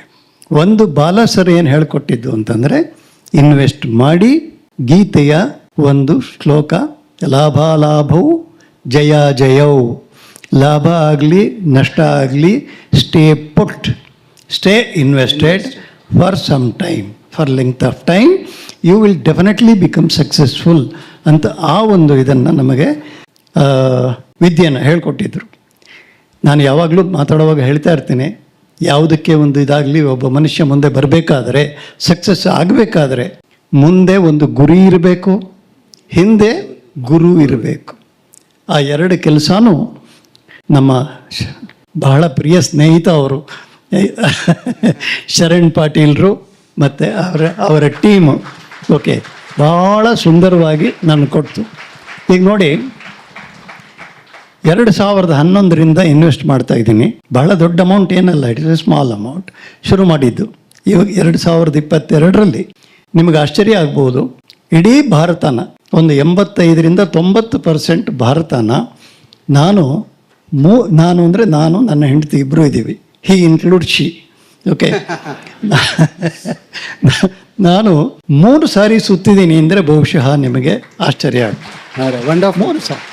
ಒಂದು ಬಾಲಾ ಸರ್ ಏನು ಹೇಳಿಕೊಟ್ಟಿದ್ದು ಅಂತಂದರೆ, ಇನ್ವೆಸ್ಟ್ ಮಾಡಿ. ಗೀತೆಯ ಒಂದು ಶ್ಲೋಕ, ಲಾಭಾಲಾಭವು ಜಯ ಜಯವು. ಲಾಭ ಆಗಲಿ ನಷ್ಟ ಆಗಲಿ, stay invested for some time, for length of time, you will definitely become successful ಅಂತ ಆ ಒಂದು ಇದನ್ನು ನಮಗೆ ವಿದ್ಯೆಯನ್ನು ಹೇಳ್ಕೊಟ್ಟಿದ್ರು. ನಾನು ಯಾವಾಗಲೂ ಮಾತಾಡುವಾಗ ಹೇಳ್ತಾ ಇರ್ತೀನಿ, ಯಾವುದಕ್ಕೆ ಒಂದು ಇದಾಗಲಿ, ಒಬ್ಬ ಮನುಷ್ಯ ಮುಂದೆ ಬರಬೇಕಾದ್ರೆ, ಸಕ್ಸಸ್ ಆಗಬೇಕಾದ್ರೆ ಮುಂದೆ ಒಂದು ಗುರಿ ಇರಬೇಕು, ಹಿಂದೆ ಗುರು ಇರಬೇಕು. ಆ ಎರಡು ಕೆಲಸನೂ ನಮ್ಮ ಬಹಳ ಪ್ರಿಯ ಸ್ನೇಹಿತ ಅವರು ಶರಣ್ ಪಾಟೀಲ್ರು ಮತ್ತು ಅವರ ಟೀಮು ಓಕೆ ಭಾಳ ಸುಂದರವಾಗಿ ನಾನು ಕೊಡ್ತು. ಈಗ ನೋಡಿ, 2011ರಿಂದ ಇನ್ವೆಸ್ಟ್ ಮಾಡ್ತಾ ಇದ್ದೀನಿ. ಭಾಳ ದೊಡ್ಡ ಅಮೌಂಟ್ ಏನಲ್ಲ, it is A small amount. ಶುರು ಮಾಡಿದ್ದು ಇವಾಗ 2022ರಲ್ಲಿ. ನಿಮಗೆ ಆಶ್ಚರ್ಯ ಆಗ್ಬೋದು, ಇಡೀ ಭಾರತನ ಒಂದು 85-90% ಭಾರತನ ನಾನು ಅಂದರೆ ನಾನು ನನ್ನ ಹೆಂಡತಿ ಇಬ್ಬರು ಇದ್ದೀವಿ, ಹಿ ಇನ್ಕ್ಲೂಡ್ ಶಿ ಓಕೆ. ನಾನು 3 ಸಾರಿ ಸುತ್ತಿದ್ದೀನಿ ಅಂದರೆ ಬಹುಶಃ ನಿಮಗೆ ಆಶ್ಚರ್ಯ ಆಗ್ತದೆ. 3 ಸಾರಿ.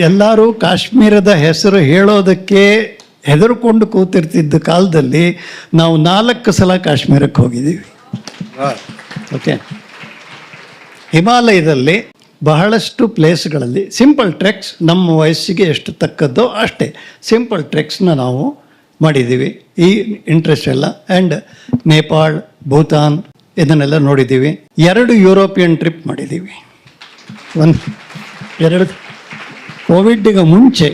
ಎಲ್ಲರೂ ಕಾಶ್ಮೀರದ ಹೆಸರು ಹೇಳೋದಕ್ಕೆ ಹೆದರ್ಕೊಂಡು ಕೂತಿರ್ತಿದ್ದ ಕಾಲದಲ್ಲಿ ನಾವು 4 ಸಲ ಕಾಶ್ಮೀರಕ್ಕೆ ಹೋಗಿದ್ದೀವಿ. ಓಕೆ. ಹಿಮಾಲಯದಲ್ಲಿ ಬಹಳಷ್ಟು ಪ್ಲೇಸ್ಗಳಲ್ಲಿ ಸಿಂಪಲ್ ಟ್ರೆಕ್ಸ್, ನಮ್ಮ ವಯಸ್ಸಿಗೆ ಎಷ್ಟು ತಕ್ಕದ್ದೋ ಅಷ್ಟೇ ಸಿಂಪಲ್ ಟ್ರೆಕ್ಸ್ನ ನಾವು ಮಾಡಿದ್ದೀವಿ. ಈ ಇಂಟ್ರೆಸ್ಟ್ ಎಲ್ಲ. ಆ್ಯಂಡ್ ನೇಪಾಳ್, ಭೂತಾನ್ ಇದನ್ನೆಲ್ಲ ನೋಡಿದ್ದೀವಿ. 2 ಯುರೋಪಿಯನ್ ಟ್ರಿಪ್ ಮಾಡಿದ್ದೀವಿ. 2 ಕೋವಿಡ್ಗೆ ಮುಂಚೆ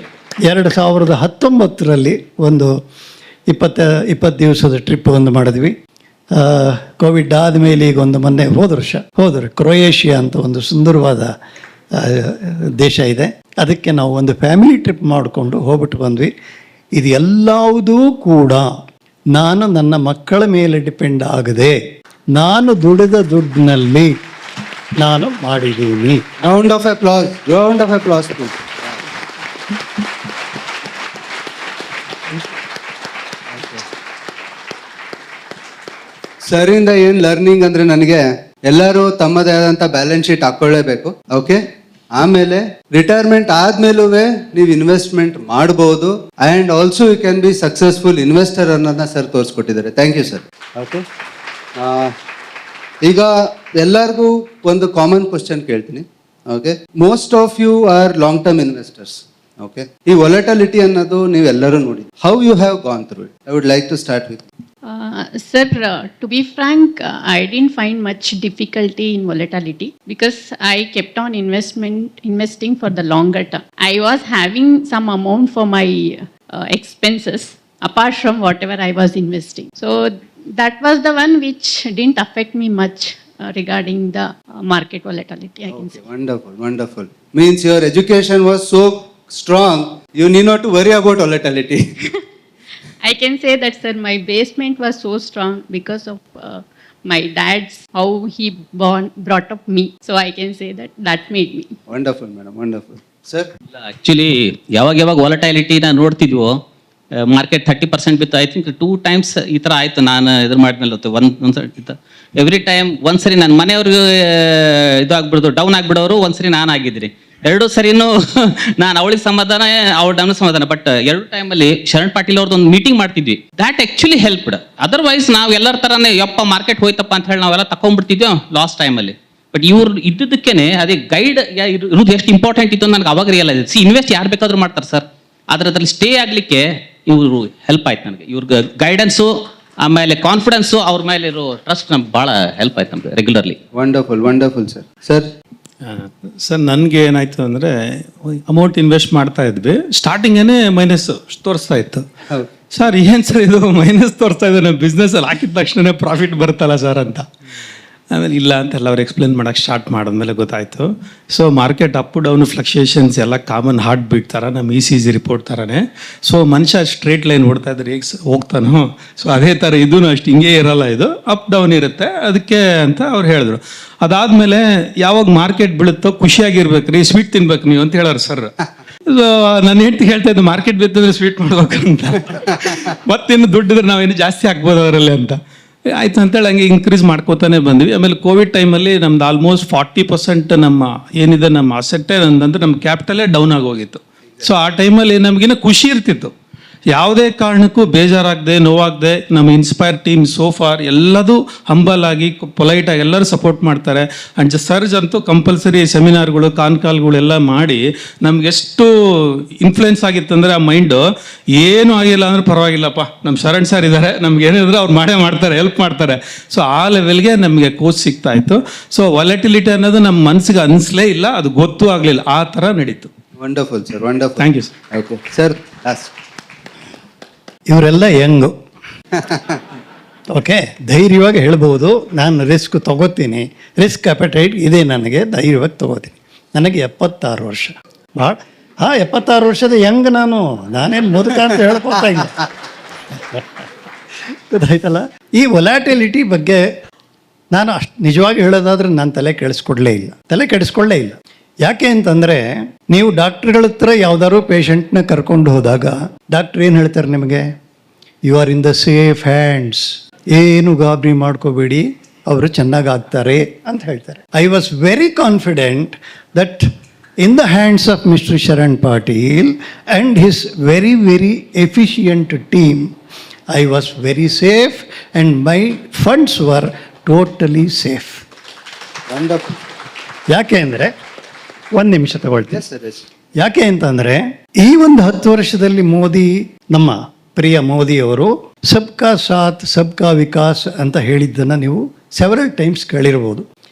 2019ರಲ್ಲಿ ಒಂದು 20 ದಿವಸದ ಟ್ರಿಪ್ ಒಂದು ಮಾಡಿದ್ವಿ. ಕೋವಿಡ್ ಆದಮೇಲೆ ಈಗ ಒಂದು ಮೊನ್ನೆ ಹೋದರು ಕ್ರೊಯೇಷಿಯಾ ಅಂತ ಒಂದು ಸುಂದರವಾದ ದೇಶ ಇದೆ. ಅದಕ್ಕೆ ನಾವು ಒಂದು ಫ್ಯಾಮಿಲಿ ಟ್ರಿಪ್ ಮಾಡಿಕೊಂಡು ಹೋಗ್ಬಿಟ್ಟು ಬಂದ್ವಿ. ಇದು ಎಲ್ಲವುದೂ ಕೂಡ ನಾನು ನನ್ನ ಮಕ್ಕಳ ಮೇಲೆ ಡಿಪೆಂಡ್ ಆಗದೆ ನಾನು ದುಡಿದ ದುಡ್ಡಿನಲ್ಲಿ ನಾನು ಮಾಡಿದ್ದೀನಿ. Round of applause. ಸರಿಂದ ಏನು ಲರ್ನಿಂಗ್ ಅಂದರೆ, ನನಗೆ ಎಲ್ಲರೂ ತಮ್ಮದೇ ಆದಂಥ ಬ್ಯಾಲೆನ್ಸ್ ಶೀಟ್ ಹಾಕ್ಕೊಳ್ಳೇಬೇಕು. ಓಕೆ. ಆಮೇಲೆ ರಿಟೈರ್ಮೆಂಟ್ ಆದ್ಮೇಲೂ ನೀವು ಇನ್ವೆಸ್ಟ್ಮೆಂಟ್ ಮಾಡ್ಬೋದು. And also you can be successful investor ಅನ್ನೋದನ್ನ ಸರ್ ತೋರಿಸ್ಕೊಟ್ಟಿದ್ದಾರೆ. Thank you sir. ಓಕೆ. ಈಗ ಎಲ್ಲರಿಗೂ ಒಂದು ಕಾಮನ್ ಕ್ವಶನ್ ಕೇಳ್ತೀನಿ. Okay. Most of you are long term investors. Okay. ಈ ವೊಲಟಿಲಿಟಿ ಅನ್ನೋದು ನೀವೆಲ್ಲರೂ ನೋಡಿ. How you have gone through it? I would like to start with. Sir, to be frank, I didn't find much difficulty in volatility because I kept on investing for the longer term. I was having some amount for my expenses apart from whatever I was investing. So that was the one which didn't affect me much regarding the market volatility, I can say. Wonderful. Means your education was so strong, you need not to worry about volatility. I can say that, sir, my basement was so strong because of my dad's, how he brought up me. So I can say that made me. Wonderful, madam. Wonderful. Sir? Actually ಯಾವಾಗ ವಾಲಟೈಲಿಟಿನ ನೋಡ್ತಿದ್ವೋ, ಮಾರ್ಕೆಟ್ 30% ಬಿತ್ತು. ಐ ಥಿಂಕ್ 2 times ಈ ಥರ ಆಯಿತು. ನಾನು ಇದ್ರ ಮಾಡಿದ್ಮೇಲೆ ಒಂದು ಎವ್ರಿ ಟೈಮ್ ಒಂದ್ಸರಿ ನನ್ನ ಮನೆಯವ್ರಿಗೆ ಇದು ಆಗ್ಬಿಡೋದು, ಡೌನ್ ಆಗಿಬಿಡೋರು, ಒಂದ್ಸರಿ ನಾನು ಆಗಿದ್ರಿ. 2 ಸರಿನೂ ನಾನು ಅವಳಿಗೆ ಸಮಾಧಾನ, ಅವಳ ಡೌನ್ ಸಮಾಧಾನ. ಬಟ್ 2 ಟೈಮಲ್ಲಿ ಶರಣ್ ಪಾಟೀಲ್ ಅವ್ರದ್ದು ಒಂದು ಮೀಟಿಂಗ್ ಮಾಡ್ತಿದ್ವಿ. That actually helped. ಅದರ್ವೈಸ್ ನಾವು ಎಲ್ಲರ ಥರನೇ ಯಪ್ಪ ಮಾರ್ಕೆಟ್ ಹೋಯ್ತಪ್ಪ ಅಂತ ಹೇಳಿ ನಾವೆಲ್ಲ ತಗೊಂಡ್ಬಿಡ್ತಿದ್ವಿ ಲಾಸ್ಟ್ ಟೈಮಲ್ಲಿ. ಬಟ್ ಇವ್ರು ಇದ್ದದಕ್ಕೇನೆ ಅದೇ ಗೈಡ್ ಇರೋದು ಎಷ್ಟು ಇಂಪಾರ್ಟೆಂಟ್ ಇತ್ತು ನನಗೆ ಅವಾಗ ರಿಯಲೈಸ್. ಇನ್ವೆಸ್ಟ್ ಯಾರು ಬೇಕಾದ್ರೂ ಮಾಡ್ತಾರೆ ಸರ್, ಆದರೆ ಅದ್ರಲ್ಲಿ ಸ್ಟೇ ಆಗಲಿಕ್ಕೆ ಇವರು ಹೆಲ್ಪ್ ಆಯ್ತು ನನಗೆ. ಇವ್ರಿಗೆ ಗೈಡೆನ್ಸು, ಆಮೇಲೆ ಕಾನ್ಫಿಡೆನ್ಸು, ಅವ್ರ ಮೇಲೆ ಇರೋ ಟ್ರಸ್ಟ್ ನಮ್ಗೆ ಭಾಳ ಹೆಲ್ಪ್ ಆಯ್ತು ನಮ್ಗೆ regularly. Wonderful sir. Sir? Sir, ನನಗೆ ಏನಾಯ್ತು ಅಂದರೆ, ಅಮೌಂಟ್ ಇನ್ವೆಸ್ಟ್ ಮಾಡ್ತಾ ಇದ್ವಿ, ಸ್ಟಾರ್ಟಿಂಗೇನೆ ಮೈನಸ್ ತೋರಿಸ್ತಾ ಇತ್ತು. ಸರ್ ಏನು ಸರ್ ಇದು ಮೈನಸ್ ತೋರಿಸ್ತಾ ಇದ್ದಾನೆ, ಬಿಸ್ನೆಸ್ಸಲ್ಲಿ ಹಾಕಿದ ತಕ್ಷಣ ಪ್ರಾಫಿಟ್ ಬರುತ್ತಲ್ಲ ಸರ್ ಅಂತ. ಆಮೇಲೆ ಇಲ್ಲ ಅಂತೆಲ್ಲ ಅವ್ರು ಎಕ್ಸ್ಪ್ಲೇನ್ ಮಾಡೋಕ್ಕೆ ಸ್ಟಾರ್ಟ್ ಮಾಡಿದ್ಮೇಲೆ ಗೊತ್ತಾಯಿತು. So market up down fluctuations ಎಲ್ಲ ಕಾಮನ್ ಹಾರ್ಟ್ ಬೀಟ್ ಥರ, ನಮ್ಮ ECG ರಿಪೋರ್ಟ್ ಥರನೇ. ಸೊ ಮನುಷ್ಯ ಸ್ಟ್ರೇಟ್ ಲೈನ್ ಓಡ್ತಾ ಇದ್ರೆ ಹೇಗೆ ಹೋಗ್ತಾನೋ, ಸೊ ಅದೇ ಥರ ಇದೂ ಅಷ್ಟು ಹಿಂಗೆ ಇರಲ್ಲ, ಇದು ಅಪ್ ಡೌನ್ ಇರುತ್ತೆ ಅದಕ್ಕೆ ಅಂತ ಅವ್ರು ಹೇಳಿದ್ರು. ಅದಾದಮೇಲೆ ಯಾವಾಗ ಮಾರ್ಕೆಟ್ ಬೀಳುತ್ತೋ ಖುಷಿಯಾಗಿರ್ಬೇಕು ರೀ, ಸ್ವೀಟ್ ತಿನ್ಬೇಕು ನೀವು ಅಂತ ಹೇಳೋರು ಸರ್. ನಾನು ಹೆಂಡ್ತಿ ಹೇಳ್ತಾ ಇದ್ದೆ, ಮಾರ್ಕೆಟ್ ಬಿತ್ತಂದ್ರೆ ಸ್ವೀಟ್ ಮಾಡ್ಬೇಕು ಅಂತ, ಮತ್ತಿನ್ನು ದುಡ್ಡಿದ್ರೆ ನಾವೇನು ಜಾಸ್ತಿ ಹಾಕ್ಬೋದು ಅವರಲ್ಲಿ ಅಂತ. ಆಯ್ತು ಅಂತೇಳಿ ಹಂಗೆ ಇನ್ಕ್ರೀಸ್ ಮಾಡ್ಕೋತಾನೆ ಬಂದ್ವಿ. ಆಮೇಲೆ ಕೋವಿಡ್ ಟೈಮಲ್ಲಿ ನಮ್ದು ಆಲ್ಮೋಸ್ಟ್ 40% ನಮ್ಮ ಏನಿದೆ ನಮ್ಮ ಅಸೆಟ್ಟೇ ಅಂದರೆ ನಮ್ಮ ಕ್ಯಾಪಿಟಲೇ ಡೌನ್ ಆಗೋಗಿತ್ತು. ಸೊ ಆ ಟೈಮಲ್ಲಿ ನಮಗಿನ್ನ ಖುಷಿ ಇರ್ತಿತ್ತು, ಯಾವುದೇ ಕಾರಣಕ್ಕೂ ಬೇಜಾರಾಗದೆ ನೋವಾಗದೆ ನಮ್ಮ ಇನ್ಸ್ಪೈರ್ ಟೀಮ್ ಸೋಫಾರ್ ಎಲ್ಲದೂ ಹಂಬಲ್ ಆಗಿ ಪೊಲೈಟಾಗಿ ಎಲ್ಲರೂ ಸಪೋರ್ಟ್ ಮಾಡ್ತಾರೆ. ಆ್ಯಂಡ್ ಸರ್ಜ್ ಅಂತೂ ಕಂಪಲ್ಸರಿ ಸೆಮಿನಾರ್ಗಳು ಕಾಲ್ಗಳೆಲ್ಲ ಮಾಡಿ ನಮಗೆಷ್ಟು ಇನ್ಫ್ಲುಯೆನ್ಸ್ ಆಗಿತ್ತಂದರೆ ಆ ಮೈಂಡು ಏನೂ ಆಗಿಲ್ಲ ಅಂದ್ರೆ ಪರವಾಗಿಲ್ಲಪ್ಪ, ನಮ್ಮ ಶರಣ್ ಸರ್ ಇದ್ದಾರೆ, ನಮ್ಗೆ ಏನಿದ್ರೆ ಅವ್ರು ಮಾಡೇ ಮಾಡ್ತಾರೆ, ಹೆಲ್ಪ್ ಮಾಡ್ತಾರೆ. ಸೊ ಆ ಲೆವೆಲ್ಗೆ ನಮಗೆ ಕೋಚ್ ಸಿಗ್ತಾ ಇತ್ತು. ಸೊ ವಾಲಟಿಲಿಟಿ ಅನ್ನೋದು ನಮ್ಮ ಮನಸ್ಸಿಗೆ ಅನಿಸ್ಲೇ ಇಲ್ಲ, ಅದು ಗೊತ್ತೂ ಆಗಲಿಲ್ಲ, ಆ ಥರ ನಡೀತು. Wonderful sir, wonderful. Thank you sir. Okay sir, last. ಇವರೆಲ್ಲ ಯಂಗು. ಓಕೆ, ಧೈರ್ಯವಾಗಿ ಹೇಳ್ಬೋದು ನಾನು ರಿಸ್ಕ್ ತಗೋತೀನಿ, ರಿಸ್ಕ್ ಅಪಟೈಟ್ ಇದೆ ನನಗೆ, ಧೈರ್ಯವಾಗಿ ತಗೋತೀನಿ. ನನಗೆ 76 ವರ್ಷ. ಭಾಳ 76 ವರ್ಷದ ಯಂಗ್ ನಾನೇನು ಮುದುಕ ಅಂತ ಹೇಳ್ಕೊತಾ ಇಲ್ಲ. ಗೊತ್ತಾಯ್ತಲ್ಲ. ಈ ವೊಲಾಟಿಲಿಟಿ ಬಗ್ಗೆ ನಾನು ಅಷ್ಟು ನಿಜವಾಗಿ ಹೇಳೋದಾದ್ರೆ ನಾನು ತಲೆ ಕೆಡಿಸ್ಕೊಳ್ಳೇ ಇಲ್ಲ. ಯಾಕೆ ಅಂತಂದರೆ, ನೀವು ಡಾಕ್ಟ್ರುಗಳ ಹತ್ರ ಯಾವ್ದಾದ್ರು ಪೇಷಂಟ್ನ ಕರ್ಕೊಂಡು ಹೋದಾಗ ಡಾಕ್ಟ್ರ್ ಏನು ಹೇಳ್ತಾರೆ ನಿಮಗೆ? You are in the safe hands, ಏನು ಗಾಬರಿ ಮಾಡ್ಕೋಬೇಡಿ, ಅವರು ಚೆನ್ನಾಗಾಗ್ತಾರೆ ಅಂತ ಹೇಳ್ತಾರೆ. I was very confident that in the hands of mister Sharan Patil and his very very efficient team, I was very safe and my funds were totally safe. Wonderful. ಯಾಕೆ ಅಂದರೆ, ಒಂದು ನಿಮಿಷ ತಗೊಳ್ತೀನಿ. Yes sir, yes. ಯಾಕೆ ಅಂತಂದರೆ, ಈ ಒಂದು 10 ವರ್ಷದಲ್ಲಿ ನಮ್ಮ ಪ್ರಿಯ ಮೋದಿಯವರು ಸಬ್ಕಾ ಸಾಥ್ ಸಬ್ಕಾ ವಿಕಾಸ್ ಅಂತ ಹೇಳಿದ್ದನ್ನು ನೀವು ಸೆವೆರಲ್ ಟೈಮ್ಸ್ ಕೇಳಿರ್ಬೋದು.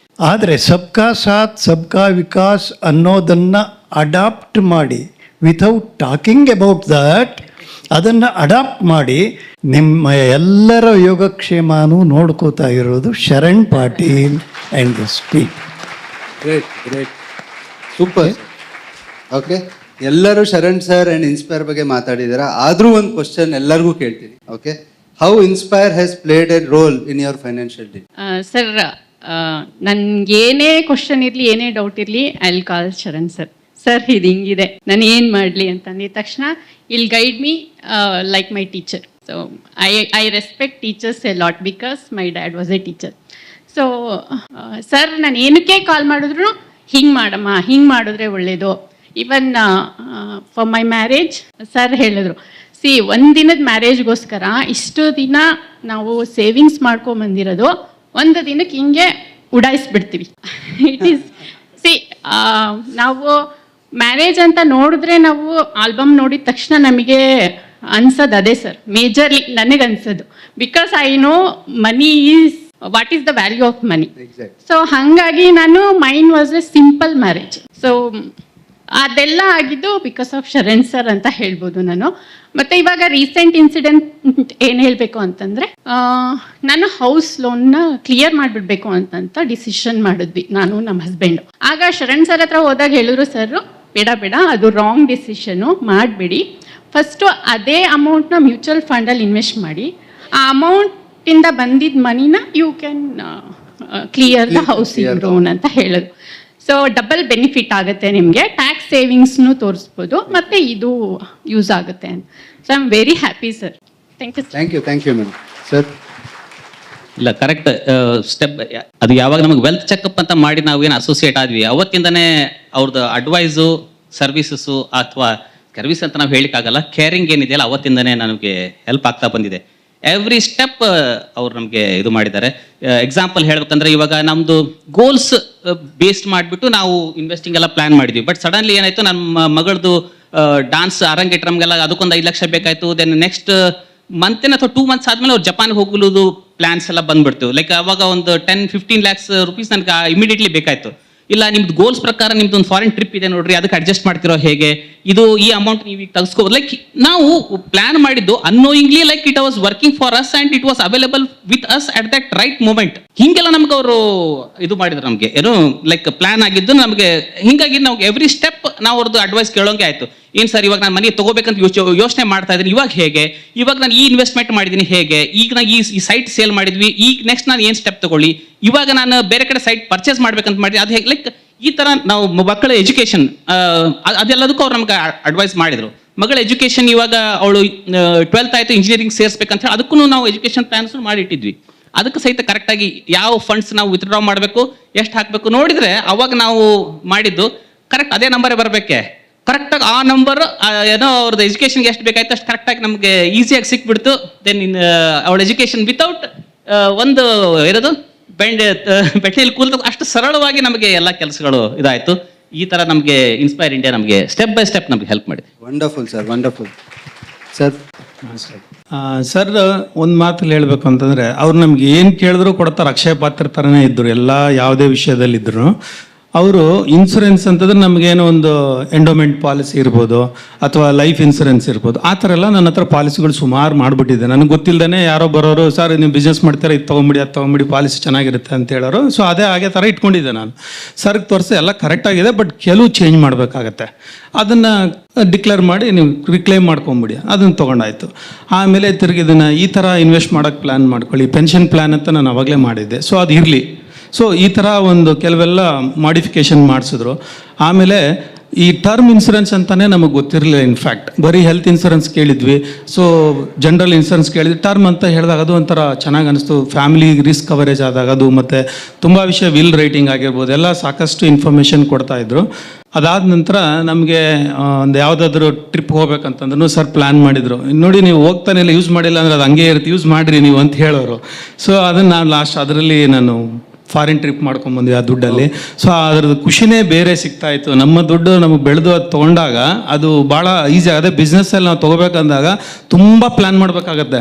ಆದರೆ ಸಬ್ಕಾ ಸಾಥ್ ಸಬ್ಕಾ ವಿಕಾಸ್ ಅನ್ನೋದನ್ನು ಅಡಾಪ್ಟ್ ಮಾಡಿ, ವಿಥೌಟ್ ಟಾಕಿಂಗ್ ಅಬೌಟ್ ದಟ್, ಅದನ್ನು ಅಡಾಪ್ಟ್ ಮಾಡಿ ನಿಮ್ಮ ಎಲ್ಲರ ಯೋಗಕ್ಷೇಮನೂ ನೋಡ್ಕೋತಾ ಇರೋದು Sharan Patil and this team. Great, great, super. Okay, ಎಲ್ಲರೂ ಶರಣ್ ಸರ್ ಆ್ಯಂಡ್ ಇನ್ಸ್ಪೈರ್ ಬಗ್ಗೆ ಮಾತಾಡಿದ್ದೀರಾ. ಆದರೂ ಒಂದು ಕ್ವಶನ್ ಎಲ್ಲರಿಗೂ ಕೇಳ್ತೀನಿ. Okay, how inspire has played a role in your financial deal? Sir, ನನಗೇನೇ ಕ್ವಶನ್ ಇರಲಿ, ಏನೇ ಡೌಟ್ ಇರಲಿ, I will call Sharan sir. Sir, ಇದು ಹಿಂಗಿದೆ, ನಾನು ಏನು ಮಾಡಲಿ ಅಂತ ಅಂದಿದ ತಕ್ಷಣ he'll guide me like my teacher. So I respect teachers a lot because my dad was a teacher. So sir, ನಾನು ಏನಕ್ಕೆ ಕಾಲ್ ಮಾಡಿದ್ರು, ಹಿಂಗೆ ಮಾಡಮ್ಮ, ಹಿಂಗೆ ಮಾಡಿದ್ರೆ ಒಳ್ಳೆಯದು. Even for my marriage sir ಹೇಳಿದ್ರು, ಒಂದಿನದ ಮ್ಯಾರೇಜ್ಗೋಸ್ಕರ ಇಷ್ಟು ದಿನ ನಾವು ಸೇವಿಂಗ್ಸ್ ಮಾಡ್ಕೊಂಬಂದಿರೋದು ಒಂದು ದಿನಕ್ಕೆ ಹಿಂಗೆ ಉಡಾಯಿಸ್ಬಿಡ್ತೀವಿ. ಇಟ್ ಈಸ್ ನಾವು ಮ್ಯಾರೇಜ್ ಅಂತ ನೋಡಿದ್ರೆ ನಾವು ಆಲ್ಬಮ್ ನೋಡಿದ ತಕ್ಷಣ ನಮಗೆ ಅನ್ಸೋದು ಅದೇ ಸರ್, ಮೇಜರ್ಲಿ ನನಗೆ ಅನ್ಸೋದು. Because I know money is what is the value of money. So ಹಾಗಾಗಿ mine was a simple marriage. So ಅದೆಲ್ಲ ಆಗಿದ್ದು ಬಿಕಾಸ್ ಆಫ್ ಶರಣ್ ಸರ್ ಅಂತ ಹೇಳ್ಬೋದು ನಾನು. ಮತ್ತು ಇವಾಗ ರೀಸೆಂಟ್ ಇನ್ಸಿಡೆಂಟ್ ಏನು ಹೇಳಬೇಕು ಅಂತಂದರೆ, ನಾನು ಹೌಸ್ ಲೋನ್ನ ಕ್ಲಿಯರ್ ಮಾಡಿಬಿಡ್ಬೇಕು ಅಂತ ಡಿಸಿಷನ್ ಮಾಡಿದ್ವಿ ನಾನು ನಮ್ಮ ಹಸ್ಬೆಂಡು. ಆಗ ಶರಣ್ ಸರ್ ಹತ್ರ ಹೋದಾಗ ಹೇಳಿದ್ರು, ಸರ್ ಬೇಡ ಅದು ರಾಂಗ್ ಡಿಸಿಷನ್ನು, ಮಾಡಬೇಡಿ. ಫಸ್ಟು ಅದೇ ಅಮೌಂಟ್ನ ಮ್ಯೂಚುವಲ್ ಫಂಡಲ್ಲಿ ಇನ್ವೆಸ್ಟ್ ಮಾಡಿ, ಆ ಅಮೌಂಟಿಂದ ಬಂದಿದ್ದ ಮನಿನ you can clear the housing loan ಅಂತ ಹೇಳಿದ್ರು. ಸೊ ಡಬಲ್ ಬೆನಿಫಿಟ್ ಆಗುತ್ತೆ ನಿಮಗೆ, ಟ್ಯಾಕ್ಸ್ ಸೇವಿಂಗ್ಸ್ನು ತೋರಿಸ್ಬೋದು, ಮತ್ತು ಇದು ಯೂಸ್ ಆಗುತ್ತೆ ಅಂತ. So I am very happy sir. Thank you. Thank you madam. Sir, ಇಲ್ಲ, ಕರೆಕ್ಟ್ ಸ್ಟೆಪ್. ಅದು ಯಾವಾಗ ನಮಗೆ ವೆಲ್ತ್ ಚೆಕಪ್ ಅಂತ ಮಾಡಿ ನಾವು ಏನು ಅಸೋಸಿಯೇಟ್ ಆದ್ವಿ, ಅವತ್ತಿಂದನೇ ಅವ್ರದ್ದು ಅಡ್ವೈಸು, ಸರ್ವಿಸಸ್ಸು, ಅಥವಾ ಸರ್ವಿಸ್ ಅಂತ ನಾವು ಹೇಳಿಕ್ಕಾಗಲ್ಲ, ಕೇರಿಂಗ್ ಏನಿದೆಯಲ್ಲ ಅವತ್ತಿಂದನೇ ನನಗೆ ಹೆಲ್ಪ್ ಆಗ್ತಾ ಬಂದಿದೆ. ಎವ್ರಿ ಸ್ಟೆಪ್ ಅವ್ರು ನಮಗೆ ಇದು ಮಾಡಿದ್ದಾರೆ. ಎಕ್ಸಾಂಪಲ್ ಹೇಳ್ಬೇಕಂದ್ರೆ, ಇವಾಗ ನಮ್ಮದು ಗೋಲ್ಸ್ ಬೇಸ್ಡ್ ಮಾಡಿಬಿಟ್ಟು ನಾವು ಇನ್ವೆಸ್ಟಿಂಗ್ ಎಲ್ಲ ಪ್ಲಾನ್ ಮಾಡಿದ್ವಿ. ಬಟ್ ಸಡನ್ಲಿ ಏನಾಯಿತು, ನಮ್ಮ ಮಗಳದು ಡಾನ್ಸ್ ಅರಂಗೇಟ್ರಂಗೆಲ್ಲ ಅದಕ್ಕೊಂದು 5 ಲಕ್ಷ ಬೇಕಾಯಿತು. ದೆನ್ ನೆಕ್ಸ್ಟ್ ಮಂತೇನು ಅಥವಾ 2 ಮಂತ್ಸ್ ಆದಮೇಲೆ ಅವ್ರು ಜಪಾನ್ಗೆ ಹೋಗಲು ಪ್ಲಾನ್ಸ್ ಎಲ್ಲ ಬಂದ್ಬಿಡ್ತು. ಲೈಕ್ ಅವಾಗ ಒಂದು 10-15 lakhs rupees ನನಗೆ ಇಮಿಡಿಯೇಟ್ಲಿ ಬೇಕಾಯಿತು. ಇಲ್ಲ, ನಿಮ್ದು ಗೋಲ್ಸ್ ಪ್ರಕಾರ ನಿಮ್ದು ಒಂದು ಫಾರಿನ್ ಟ್ರಿಪ್ ಇದೆ ನೋಡ್ರಿ, ಅದಕ್ಕೆ ಅಡ್ಜಸ್ಟ್ ಮಾಡ್ತಿರೋ ಹೇಗೆ, ಇದು ಈ ಅಮೌಂಟ್ ನೀವು ಈಗ ತೆಗೆಸ್ಕೋಬೋದು. ಲೈಕ್ ನಾವು ಪ್ಲಾನ್ ಮಾಡಿದ್ದು annoyingly, like it was working for us and it was available with us at that right moment. ಹಿಂಗೆಲ್ಲ ನಮ್ಗೆ ಅವರು ಇದು ಮಾಡಿದ್ರು, ನಮಗೆ ಏನು ಲೈಕ್ ಪ್ಲಾನ್ ಆಗಿದ್ದು ನಮಗೆ. ಹಿಂಗಾಗಿ ನಾವು ಎವ್ರಿ ಸ್ಟೆಪ್ ನಾವು ಅವ್ರದ್ದು ಅಡ್ವೈಸ್ ಕೇಳೋಂಗೆ ಆಯಿತು. ಏನು ಸರ್, ಇವಾಗ ನಾನು ಮನೆ ತೊಗೋಬೇಕಂತ ಯೋಚನೆ ಮಾಡ್ತಾ ಇದ್ದೀನಿ, ಇವಾಗ ನಾನು ಈ ಇನ್ವೆಸ್ಟ್ಮೆಂಟ್ ಮಾಡಿದ್ದೀನಿ ಹೇಗೆ, ಈಗ ನಾನು ಈ ಸೈಟ್ ಸೇಲ್ ಮಾಡಿದ್ವಿ, ಈಗ ನೆಕ್ಸ್ಟ್ ನಾನು ಏನು ಸ್ಟೆಪ್ ತಗೊಳ್ಳಿ, ಇವಾಗ ನಾನು ಬೇರೆ ಕಡೆ ಸೈಟ್ ಪರ್ಚೇಸ್ ಮಾಡ್ಬೇಕಂತ ಮಾಡಿದ್ವಿ, ಅದು ಹೇಗೆ, ಲೈಕ್ ಈ ಥರ ನಾವು ಮಕ್ಕಳ ಎಜುಕೇಷನ್ ಅದೆಲ್ಲದಕ್ಕೂ ಅವ್ರು ನಮ್ಗೆ ಅಡ್ವೈಸ್ ಮಾಡಿದರು. ಮಗಳ ಎಜುಕೇಷನ್ ಇವಾಗ ಅವಳು 12th ಆಯಿತು, ಇಂಜಿನಿಯರಿಂಗ್ ಸೇರಿಸ್ಬೇಕಂತ ಹೇಳಿ ಅದಕ್ಕೂ ನಾವು ಎಜುಕೇಷನ್ ಪ್ಲಾನ್ಸ್ ಮಾಡಿಟ್ಟಿದ್ವಿ. ಅದಕ್ಕೆ ಸಹಿತ ಕರೆಕ್ಟಾಗಿ ಯಾವ ಫಂಡ್ಸ್ ನಾವು ವಿತ್ಡ್ರಾ ಮಾಡಬೇಕು, ಎಷ್ಟು ಹಾಕಬೇಕು ನೋಡಿದರೆ ಅವಾಗ ನಾವು ಮಾಡಿದ್ದು ಕರೆಕ್ಟ್ ಅದೇ ನಂಬರೇ ಬರಬೇಕೆ. ಕರೆಕ್ಟಾಗಿ ಆ ನಂಬರ್ ಏನೋ ಅವ್ರದ್ದು ಎಜುಕೇಷನ್ಗೆ ಎಷ್ಟು ಬೇಕಾಯ್ತು ಅಷ್ಟು ಕರೆಕ್ಟಾಗಿ ನಮಗೆ ಈಸಿಯಾಗಿ ಸಿಕ್ಬಿಡ್ತು. ದೆನ್ ಅವಳ ಎಜುಕೇಷನ್ ವಿತೌಟ್ ಒಂದು ಏನದು ಬೆಟ್ಟೆಯಲ್ಲಿ ಕೂಲ್ ಅಷ್ಟು ಸರಳವಾಗಿ ನಮಗೆ ಎಲ್ಲ ಕೆಲಸಗಳು ಇದಾಯಿತು. ಈ ಥರ ನಮಗೆ ಇನ್ಸ್ಪೈರ್ ಇಂಡಿಯಾ ನಮಗೆ ಸ್ಟೆಪ್ ಬೈ ಸ್ಟೆಪ್ ನಮಗೆ ಹೆಲ್ಪ್ ಮಾಡಿದೆ. Wonderful sir, wonderful sir. Sir ಒಂದು ಮಾತಲ್ಲಿ ಹೇಳ್ಬೇಕು ಅಂತಂದರೆ ಅವ್ರು ನಮ್ಗೆ ಏನು ಕೇಳಿದ್ರು ಕೊಡ್ತಾರೆ, ಅಕ್ಷಯ ಪಾತ್ರ ಥರನೇ ಇದ್ದರು ಎಲ್ಲ ಯಾವುದೇ ವಿಷಯದಲ್ಲಿದ್ದರು. ಅವರು ಇನ್ಶೂರೆನ್ಸ್ ಅಂತಂದ್ರೆ ನಮಗೇನೋ ಒಂದು ಎಂಡೋಮೆಂಟ್ ಪಾಲಿಸಿ ಇರ್ಬೋದು ಅಥವಾ ಲೈಫ್ ಇನ್ಶೂರೆನ್ಸ್ ಇರ್ಬೋದು, ಆ ಥರ ಎಲ್ಲ ನನ್ನ ಹತ್ರ ಪಾಲಿಸಿಗಳು ಸುಮಾರು ಮಾಡಿಬಿಟ್ಟಿದ್ದೆ. ನನಗೆ ಗೊತ್ತಿಲ್ಲದೇ ಯಾರೋ ಬರೋರು, ಸರ್ ನೀವು ಬಿಸ್ನೆಸ್ ಮಾಡ್ತಾರೆ ಇದು ತೊಗೊಂಬಿಡಿ ಅದು ತೊಗೊಂಬಿಡಿ ಪಾಲಿಸಿ ಚೆನ್ನಾಗಿರುತ್ತೆ ಅಂತ ಹೇಳೋರು. ಸೊ ಅದೇ ಥರ ಇಟ್ಕೊಂಡಿದ್ದೆ ನಾನು. ಸರ್ಗೆ ತೋರಿಸಿ ಎಲ್ಲ ಕರೆಕ್ಟಾಗಿದೆ, ಬಟ್ ಕೆಲವು ಚೇಂಜ್ ಮಾಡಬೇಕಾಗತ್ತೆ, ಅದನ್ನು ಡಿಕ್ಲೇರ್ ಮಾಡಿ ನೀವು ರಿಕ್ಲೈಮ್ ಮಾಡ್ಕೊಂಬಿಡಿ, ಅದನ್ನು ತೊಗೊಂಡಾಯ್ತು. ಆಮೇಲೆ ತಿರುಗಿ ಇದನ್ನು ಈ ಥರ ಇನ್ವೆಸ್ಟ್ ಮಾಡೋಕ್ಕೆ ಪ್ಲ್ಯಾನ್ ಮಾಡ್ಕೊಳ್ಳಿ, ಪೆನ್ಷನ್ ಪ್ಲ್ಯಾನ್ ಅಂತ ನಾನು ಅವಾಗಲೇ ಮಾಡಿದ್ದೆ. ಸೊ ಅದು ಇರಲಿ. ಸೊ ಈ ಥರ ಒಂದು ಕೆಲವೆಲ್ಲ ಮಾಡಿಫಿಕೇಷನ್ ಮಾಡಿಸಿದ್ರು. ಆಮೇಲೆ ಈ ಟರ್ಮ್ ಇನ್ಸೂರೆನ್ಸ್ ಅಂತಲೇ ನಮಗೆ ಗೊತ್ತಿರಲಿಲ್ಲ. ಇನ್ಫ್ಯಾಕ್ಟ್ ಬರೀ ಹೆಲ್ತ್ ಇನ್ಸೂರೆನ್ಸ್ ಕೇಳಿದ್ವಿ, ಸೊ ಜನರಲ್ ಇನ್ಸೂರೆನ್ಸ್ ಕೇಳಿದ್ವಿ. ಟರ್ಮ್ ಅಂತ ಹೇಳಿದಾಗ ಅದು ಒಂಥರ ಚೆನ್ನಾಗಿ ಅನಿಸ್ತು. ಫ್ಯಾಮಿಲಿ ರಿಸ್ಕ್ ಕವರೇಜ್ ಆದಾಗ ಅದು, ಮತ್ತು ತುಂಬ ವಿಷಯ ವಿಲ್ ರೈಟಿಂಗ್ ಆಗಿರ್ಬೋದು, ಎಲ್ಲ ಸಾಕಷ್ಟು ಇನ್ಫಾರ್ಮೇಷನ್ ಕೊಡ್ತಾಯಿದ್ರು. ಅದಾದ ನಂತರ ನಮಗೆ ಒಂದು ಯಾವುದಾದ್ರೂ ಟ್ರಿಪ್ ಹೋಗ್ಬೇಕಂತಂದ್ರೂ ಸರ್ ಪ್ಲ್ಯಾನ್ ಮಾಡಿದರು. ನೋಡಿ ನೀವು ಹೋಗ್ತಾನೆ ಇಲ್ಲ, ಯೂಸ್ ಮಾಡಿಲ್ಲ ಅಂದರೆ ಅದು ಹಂಗೆ ಇರುತ್ತೆ, ಯೂಸ್ ಮಾಡಿರಿ ನೀವು ಅಂತ ಹೇಳೋರು. ಸೊ ಅದನ್ನು ನಾನು ಲಾಸ್ಟ್ ಅದರಲ್ಲಿ ನಾನು ಫಾರಿನ್ ಟ್ರಿಪ್ ಮಾಡ್ಕೊಂಡ್ಬಂದ್ವಿ ಆ ದುಡ್ಡಲ್ಲಿ. ಸೊ ಅದ್ರದ್ದು ಖುಷಿನೇ ಬೇರೆ ಸಿಗ್ತಾಯಿತ್ತು. ನಮ್ಮ ದುಡ್ಡು ನಮಗೆ ಬೆಳೆದು ಅದು ತೊಗೊಂಡಾಗ ಅದು ಭಾಳ ಈಸಿ ಆಗುತ್ತೆ. ಬಿಸ್ನೆಸ್ಸಲ್ಲಿ ನಾವು ತೊಗೋಬೇಕಂದಾಗ ತುಂಬ ಪ್ಲ್ಯಾನ್ ಮಾಡಬೇಕಾಗತ್ತೆ.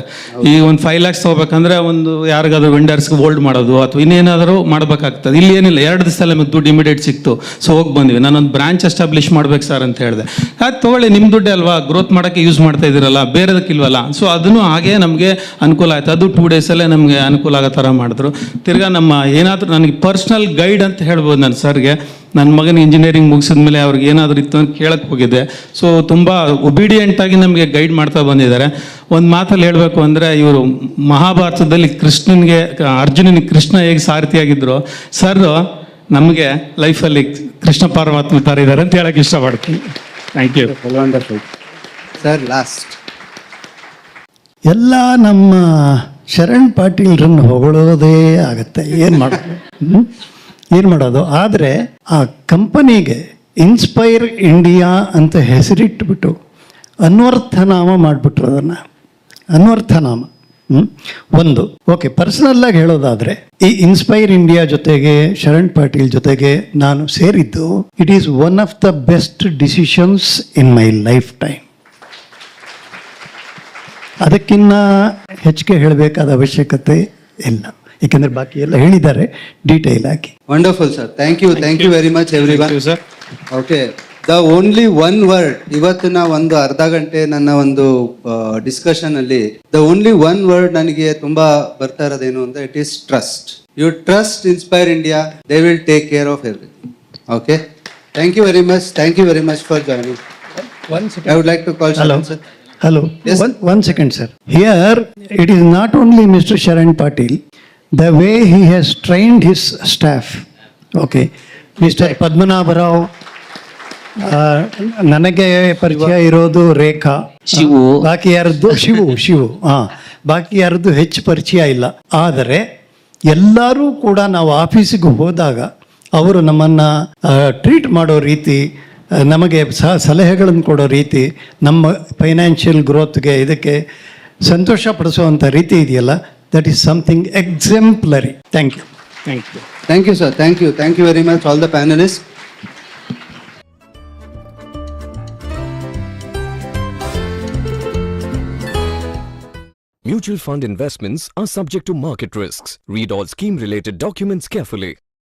ಈಗ ಒಂದು 5 lakhs ತೊಗೋಬೇಕಂದ್ರೆ ಒಂದು ಯಾರಿಗಾದ್ರೂ ವೆಂಡರ್ಸ್ಗೆ ಹೋಲ್ಡ್ ಮಾಡೋದು ಅಥವಾ ಇನ್ನೇನಾದರೂ ಮಾಡಬೇಕಾಗ್ತದೆ. ಇಲ್ಲಿ ಏನಿಲ್ಲ, 2 ದಿವಸದಲ್ಲಿ ನಮಗೆ ದುಡ್ಡು ಇಮಿಡಿಯೇಟ್ ಸಿಕ್ತು. ಸೊ ಹೋಗಿ ಬಂದ್ವಿ. ನಾನೊಂದು ಬ್ರಾಂಚ್ ಎಸ್ಟಾಬ್ಲಿಷ್ ಮಾಡ್ಬೇಕು ಸರ್ ಅಂತ ಹೇಳಿದೆ. ಅದು ತೊಗೊಳ್ಳಿ, ನಿಮ್ಮ ದುಡ್ಡೇ ಅಲ್ವಾ, ಗ್ರೋತ್ ಮಾಡೋಕ್ಕೆ ಯೂಸ್ ಮಾಡ್ತಾ ಇದ್ದೀರಲ್ಲ, ಬೇರೆದಕ್ಕಿಲ್ವಲ್ಲ. ಸೊ ಅದನ್ನು ಹಾಗೆ ನಮಗೆ ಅನುಕೂಲ ಆಯಿತು. ಅದು 2 daysಲ್ಲೇ ನಮಗೆ ಅನುಕೂಲ ಆಗೋ ಥರ ಮಾಡಿದ್ರು. ತಿರ್ಗಾ ನಮ್ಮ ಏನಾದರೂ ನನಗೆ ಪರ್ಸ್ನಲ್ ಗೈಡ್ ಅಂತ ಹೇಳ್ಬೋದು ನಾನು ಸರ್ಗೆ. ನನ್ನ ಮಗನ ಇಂಜಿನಿಯರಿಂಗ್ ಮುಗಿಸಿದ ಮೇಲೆ ಅವ್ರಿಗೆ ಏನಾದರೂ ಇತ್ತು ಅಂತ ಕೇಳಕ್ಕೆ ಹೋಗಿದ್ದೆ. ಸೊ ತುಂಬ ಒಬಿಡಿಯೆಂಟಾಗಿ ನಮಗೆ ಗೈಡ್ ಮಾಡ್ತಾ ಬಂದಿದ್ದಾರೆ. ಒಂದು ಮಾತಲ್ಲಿ ಹೇಳಬೇಕು ಅಂದರೆ, ಇವರು ಮಹಾಭಾರತದಲ್ಲಿ ಅರ್ಜುನನಿಗೆ ಕೃಷ್ಣ ಹೇಗೆ ಸಾರಥಿಯಾಗಿದ್ರು, ಸರ್ ನಮಗೆ ಲೈಫಲ್ಲಿ ಕೃಷ್ಣ ಪರಮಾತ್ಮ ಥರ ಇದ್ದಾರೆ ಅಂತ ಹೇಳಕ್ಕೆ ಇಷ್ಟಪಡ್ತೀನಿ. Thank you. Wonderful sir. Last ಎಲ್ಲ ನಮ್ಮ ಶರಣ್ ಪಾಟೀಲ್ರನ್ನು ಹೊಗಳೋದೇ ಆಗುತ್ತೆ. ಏನು ಮಾಡೋದು. ಆದರೆ ಆ ಕಂಪನಿಗೆ ಇನ್ಸ್ಪೈರ್ ಇಂಡಿಯಾ ಅಂತ ಹೆಸರಿಟ್ಬಿಟ್ಟು ಅನ್ವರ್ಥನಾಮ ಮಾಡಿಬಿಟ್ರು. ಅದನ್ನು ಅನ್ವರ್ಥನಾಮ ಒಂದು ಓಕೆ. ಪರ್ಸನಲ್ಲಾಗಿ ಹೇಳೋದಾದರೆ ಈ ಇನ್ಸ್ಪೈರ್ ಇಂಡಿಯಾ ಜೊತೆಗೆ ಶರಣ್ ಪಾಟೀಲ್ ಜೊತೆಗೆ ನಾನು ಸೇರಿದ್ದು, it is one of the best decisions in my life time. ಅದಕ್ಕಿಂತ ಹೆಚ್ಚಿಗೆ ಹೇಳಬೇಕಾದ ಅವಶ್ಯಕತೆ ಇಲ್ಲ, ಏಕೆಂದರೆ ಬಾಕಿ ಎಲ್ಲ ಹೇಳಿದ್ದಾರೆ ಡೀಟೇಲ್ ಆಗಿ. Wonderful sir. Thank you very much everyone. Okay, the only one word, ಇವತ್ತಿನ ಒಂದು ಅರ್ಧ ಗಂಟೆ ನನ್ನ ಒಂದು ಡಿಸ್ಕಷನ್ ಅಲ್ಲಿ ದ ಓನ್ಲಿ ಒನ್ ವರ್ಡ್ ನನಗೆ ತುಂಬಾ ಬರ್ತಾ ಇರೋದೇನು ಅಂದ್ರೆ, it is trust. You trust Inspire India, they will take care of everything. Okay, thank you very much for joining. I would like to call Sharan sir. Hello. Yes. One second, sir. Here, it is not only Mr. Sharan Patil, the way he has trained his staff. Okay. Mr. Padmanabha Rao, ನನಗೆ ಪರಿಚಯ ಇರೋದು ರೇಖಾ, ಬಾಕಿ ಯಾರದ್ದು ಶಿವು ಬಾಕಿ ಯಾರದ್ದು ಹೆಚ್ಚು ಪರಿಚಯ ಇಲ್ಲ. ಆದರೆ ಎಲ್ಲರೂ ಕೂಡ ನಾವು ಆಫೀಸಿಗೆ ಹೋದಾಗ ಅವರು ನಮ್ಮನ್ನು ಟ್ರೀಟ್ ಮಾಡೋ ರೀತಿ, ನಮಗೆ ಸಲಹೆಗಳನ್ನು ಕೊಡೋ ರೀತಿ, ನಮ್ಮ ಫೈನಾನ್ಷಿಯಲ್ ಗ್ರೋತ್ಗೆ ಇದಕ್ಕೆ ಸಂತೋಷ ಪಡಿಸುವಂಥ ರೀತಿ ಇದೆಯಲ್ಲ, that is something exemplary. Thank you. Thank you sir. Thank you very much all the panelists. Mutual fund investments are subject to market risks. Read all scheme-related documents carefully.